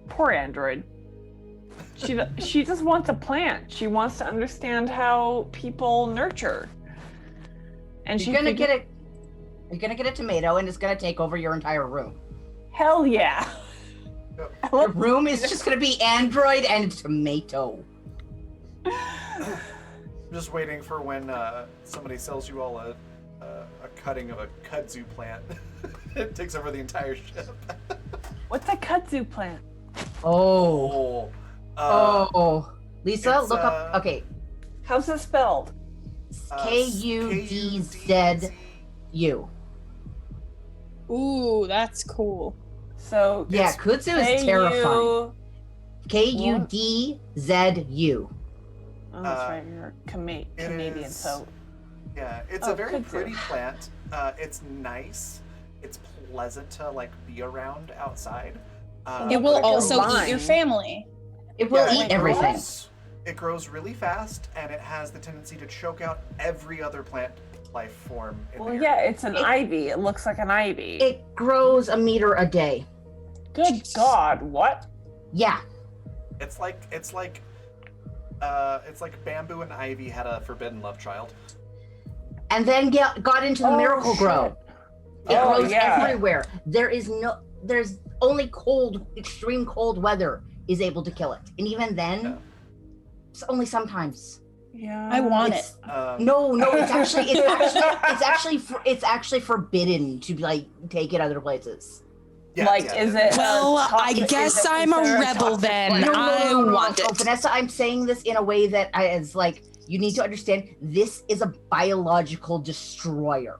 poor Android. She just wants a plant. She wants to understand how people nurture. And You're gonna get a tomato, and it's gonna take over your entire room. Hell yeah. Your room is just gonna be Android and tomato. I'm just waiting for when somebody sells you all a cutting of a kudzu plant. It takes over the entire ship. What's a kudzu plant? Oh. Lisa, it's, look up. Okay, How's it spelled? KUDZU. Ooh, that's cool. So Yeah, kudzu is terrifying. KUDZU. Oh, that's right. You're a Canadian, is- so Yeah, it's Oh, a very kudzu. pretty plant. It's nice. It's pleasant to be around outside. It will but also grows- eat your family. It will Yeah, eat it everything. It grows really fast, and it has the tendency to choke out every other plant life form. In well, the yeah, area. it's an ivy. It looks like an ivy. It grows a meter a day. Good God, what? Yeah. It's like bamboo and ivy had a forbidden love child. And then got into the Oh, miracle shit. grow. It Oh, grows yeah. everywhere. There's only extreme cold weather is able to kill it. And even then, Yeah. it's only sometimes. Yeah. I want It's- it. No, it's actually forbidden to take it other places. Is it? Well, I toxic- guess is it- I'm is there a a rebel toxic then. plant? I want No, it. Vanessa, I'm saying this in a way that you need to understand this is a biological destroyer.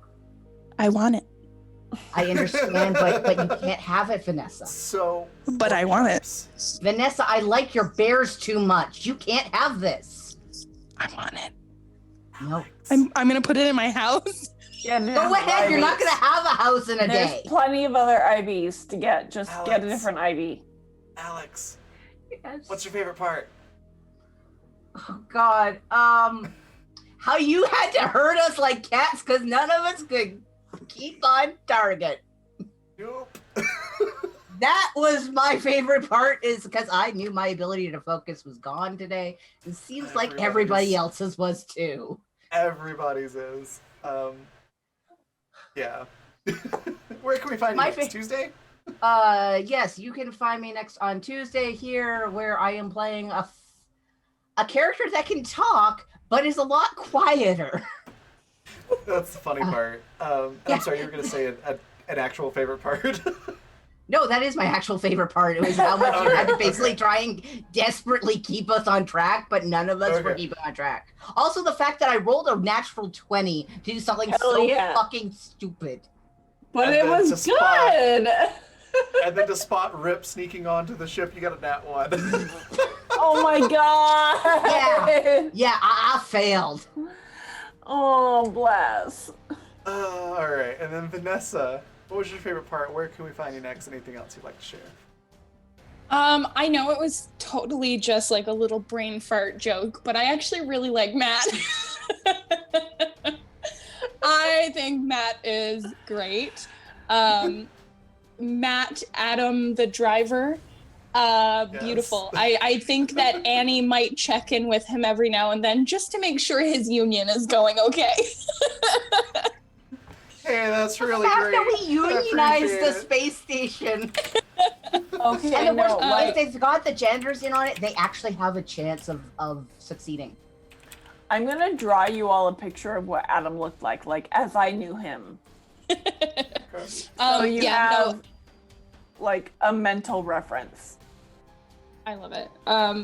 I want it. I understand, but you can't have it, Vanessa. So, But I want it. Vanessa, I like your bears too much. You can't have this. I want it. Nope. I'm gonna put it in my house. Yeah, Go ahead. You're not gonna have a house in a There's day. plenty of other IVs to get. Just get a Alex. different IV. Alex, Yes. what's your favorite part? Oh God. How you had to hurt us like cats because none of us could keep on target. Nope. That was my favorite part, is because I knew my ability to focus was gone today. It seems like everybody else's was too. Everybody's is. Yeah. Where can we find you My next? Tuesday? Yes, you can find me next on Tuesday here, where I am playing a character that can talk, but is a lot quieter. That's the funny part. yeah. I'm sorry, you were going to say an actual favorite part. No, that is my actual favorite part. It was how much you had to basically try and desperately keep us on track, but none of us were keeping on track. Also, the fact that I rolled a natural 20 to do something fucking stupid. But And it then was to spot- good. And then to spot Rip sneaking onto the ship, you got a nat 1. Oh my god. Yeah, I failed. Oh, bless. All right. And then Vanessa, what was your favorite part? Where can we find you next? Anything else you'd like to share? I know it was totally just like a little brain fart joke, but I actually really like Matt. I think Matt is great. Matt, Adam, the driver, beautiful. I think that Annie might check in with him every now and then just to make sure his union is going okay. Hey, that's really The fact great. that we unionized appreciate the it. space station. Okay, And the worst no, part like, is they've got the genders in on it, they actually have a chance of succeeding. I'm gonna draw you all a picture of what Adam looked like as I knew him. So you have like a mental reference. I love it.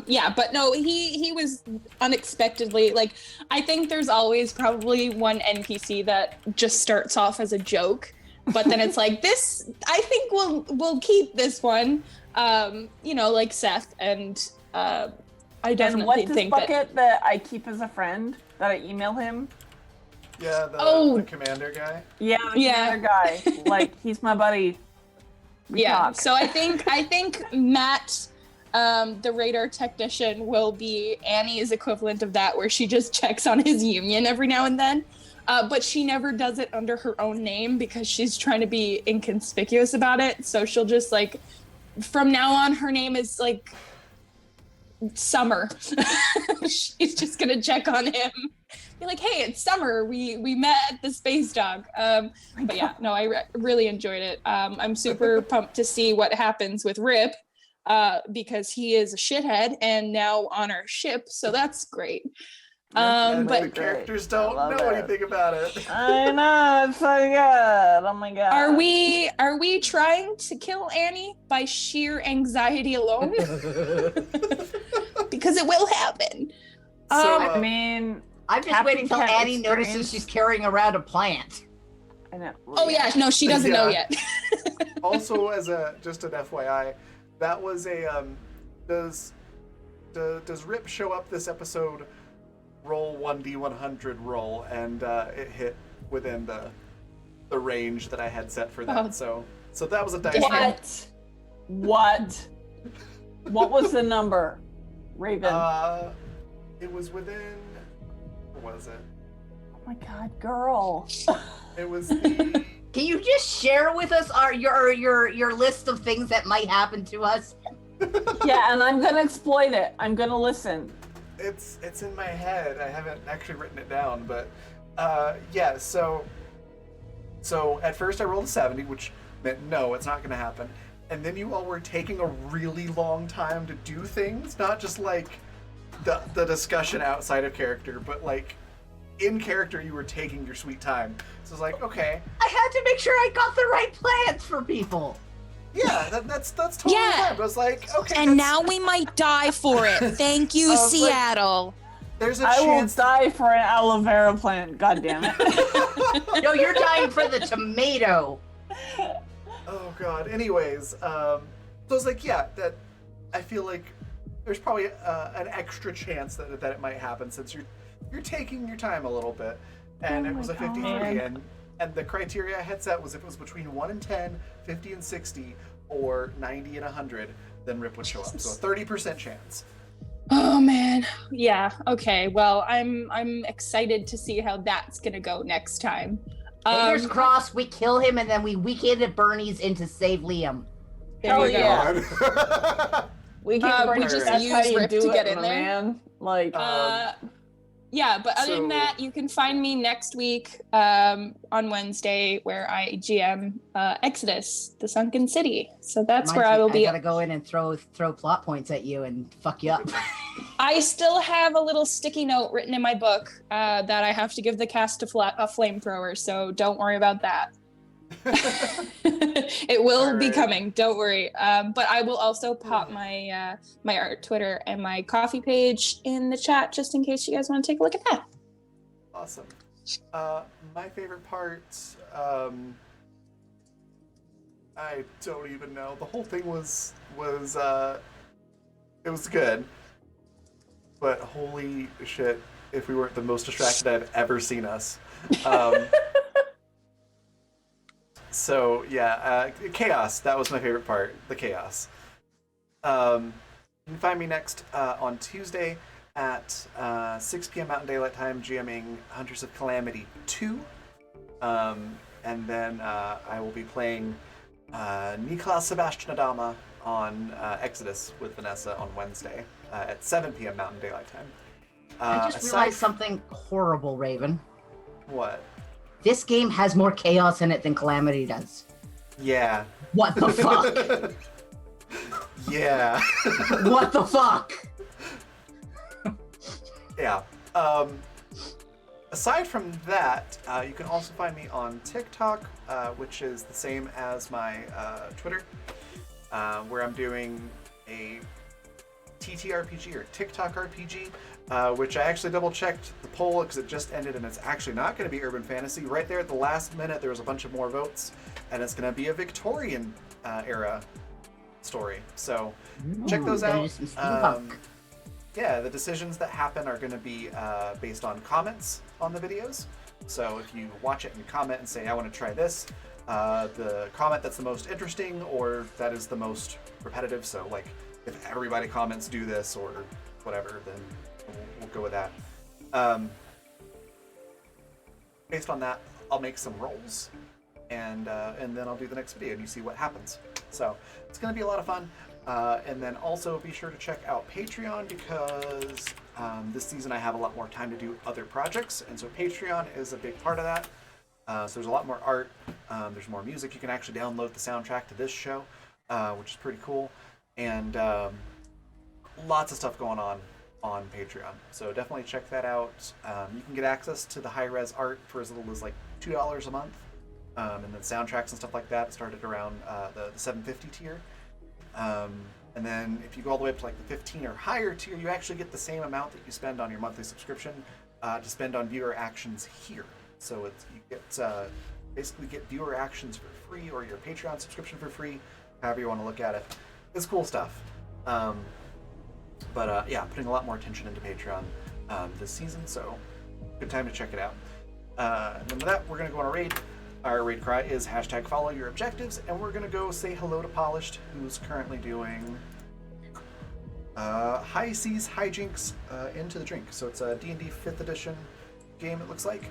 Yeah, but no, he was unexpectedly, like, I think there's always probably one NPC that just starts off as a joke, but then it's like, this, I think we'll keep this one, like Seth, and I And definitely what's this think bucket that I keep as a friend that I email him? Yeah, the commander guy. Yeah, the commander guy. Like, he's my buddy. We talk. So I think Matt, the radar technician, will be Annie's equivalent of that, where she just checks on his union every now and then. But she never does it under her own name because she's trying to be inconspicuous about it. So she'll just, like, from now on, her name is like Summer. She's just gonna check on him. Be like, hey, it's Summer. We met at the Space Dog. But yeah, no, I really enjoyed it. I'm super pumped to see what happens with Rip, because he is a shithead and now on our ship, so that's great. And But the characters don't know anything about it. I know, it's so good. Oh my god. are we trying to kill Annie by sheer anxiety alone? Because it will happen. I mean, I'm just waiting until Annie notices she's carrying around a plant. I know. Oh yeah, no, she doesn't know yet. Also, as just an FYI, that was a does Rip show up this episode? Roll 1d100 roll, and it hit within the range that I had set for that. So that was a dice roll. What was the number, Raven? It was within. What was it? Oh my god, girl. It was the. Can you just share with us your list of things that might happen to us? Yeah, and I'm gonna exploit it. I'm gonna listen. It's in my head. I haven't actually written it down, but yeah. So at first I rolled a 70, which meant no, it's not going to happen. And then you all were taking a really long time to do things, not just like the discussion outside of character, but like in character you were taking your sweet time. So it's like, okay, I had to make sure I got the right plants for people. yeah, that's totally fine. But I was like, okay, And now we might die for it. Thank you, was like, Seattle. there's a I will chance. die for an aloe vera plant. God damn it. No, you're dying for the tomato. Oh god. Anyways, so I was like, yeah, that I feel like there's probably an extra chance that it might happen since you're taking your time a little bit, and Oh it was my a 53, God. and the criteria I had set was if it was between 1 and 10, 50 and 60, or 90 and 100, then Rip would show up. So a 30% chance. Oh man. Yeah. Okay. Well, I'm excited to see how that's gonna go next time. Fingers crossed we kill him and then we weekend at Bernie's in to save Liam. There Oh, you go. yeah. We can we bring just that's how use you Rip do to it, get in my there. man. Like, Yeah, but other than So- that, you can find me next week on Wednesday where I GM Exodus, the Sunken City. So that's where I will be. I gotta go in and throw plot points at you and fuck you up. I still have a little sticky note written in my book that I have to give the cast a flamethrower, so don't worry about that. It will be Alright. coming. Don't worry. But I will also pop my my art Twitter and my coffee page in the chat just in case you guys want to take a look at that. Awesome. My favorite part, I don't even know. The whole thing was it was good, but holy shit, if we weren't the most distracted I've ever seen us. So yeah, chaos. That was my favorite part. The chaos. You can find me next on Tuesday at 6 p.m. Mountain Daylight Time, GMing Hunters of Calamity 2. And then I will be playing Niklas Sebastian Adama on Exodus with Vanessa on Wednesday at 7 p.m. Mountain Daylight Time. I just realized something horrible, Raven. What? This game has more chaos in it than Calamity does. Yeah. What the fuck? Yeah. What the fuck? Yeah. Aside from that, you can also find me on TikTok, which is the same as my Twitter, where I'm doing a TTRPG or TikTok RPG, which I actually double-checked the poll because it just ended and it's actually not going to be urban fantasy. Right there at the last minute, there was a bunch of more votes, and it's going to be a Victorian era story. So check those Ooh, out. there's some steampunk. Yeah, the decisions that happen are going to be based on comments on the videos. So if you watch it and comment and say, I want to try this, the comment that's the most interesting or that is the most repetitive, so like if everybody comments do this or whatever, then we'll go with that. Based on that, I'll make some rolls and then I'll do the next video and you see what happens. So it's going to be a lot of fun. And then also be sure to check out Patreon because this season I have a lot more time to do other projects, and so Patreon is a big part of that. So there's a lot more art, there's more music. You can actually download the soundtrack to this show, which is pretty cool, and lots of stuff going on Patreon. So definitely check that out. You can get access to the high-res art for as little as like $2 a month, and then soundtracks and stuff like that started around the $7.50 tier. And then if you go all the way up to like the 15 or higher tier, you actually get the same amount that you spend on your monthly subscription to spend on viewer actions here. So you get basically get viewer actions for free or your Patreon subscription for free, however you want to look at it. It's cool stuff. But yeah, putting a lot more attention into Patreon this season, so good time to check it out. And then with that, we're going to go on a raid. Our raid cry is #FollowYourObjectives, and we're gonna go say hello to Polished, who's currently doing High Seas Hijinks Into the Drink. So it's a D&D 5th edition game, it looks like.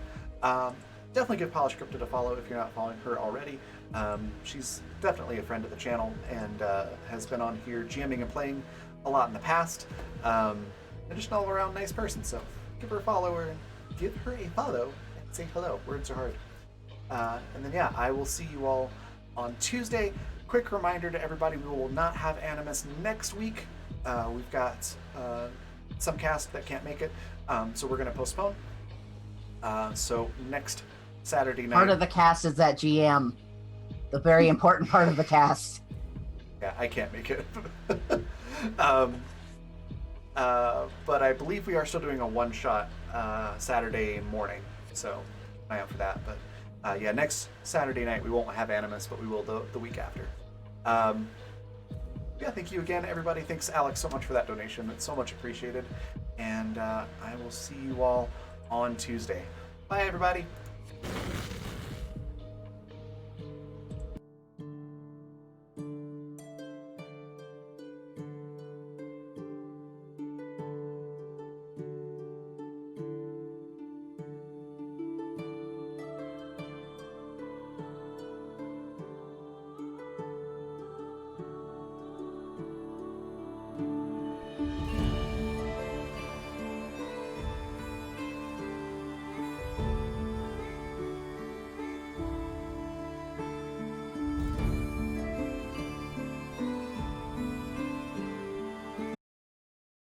Definitely give Polished Cryptid a follow if you're not following her already. She's definitely a friend of the channel and has been on here GMing and playing a lot in the past. And just an all-around nice person, so give her a follow and give her a follow and say hello. Words are hard. And then yeah, I will see you all on Tuesday. Quick reminder to everybody, we will not have Animus next week. We've got some cast that can't make it, so we're going to postpone. So next Saturday night... Part of the cast is that GM. The very important part of the cast. Yeah, I can't make it. But I believe we are still doing a one-shot Saturday morning, so eye out for that. But yeah, next Saturday night we won't have Animus, but we will the week after. Yeah, thank you again, everybody. Thanks, Alex, so much for that donation. It's so much appreciated. And I will see you all on Tuesday. Bye, everybody.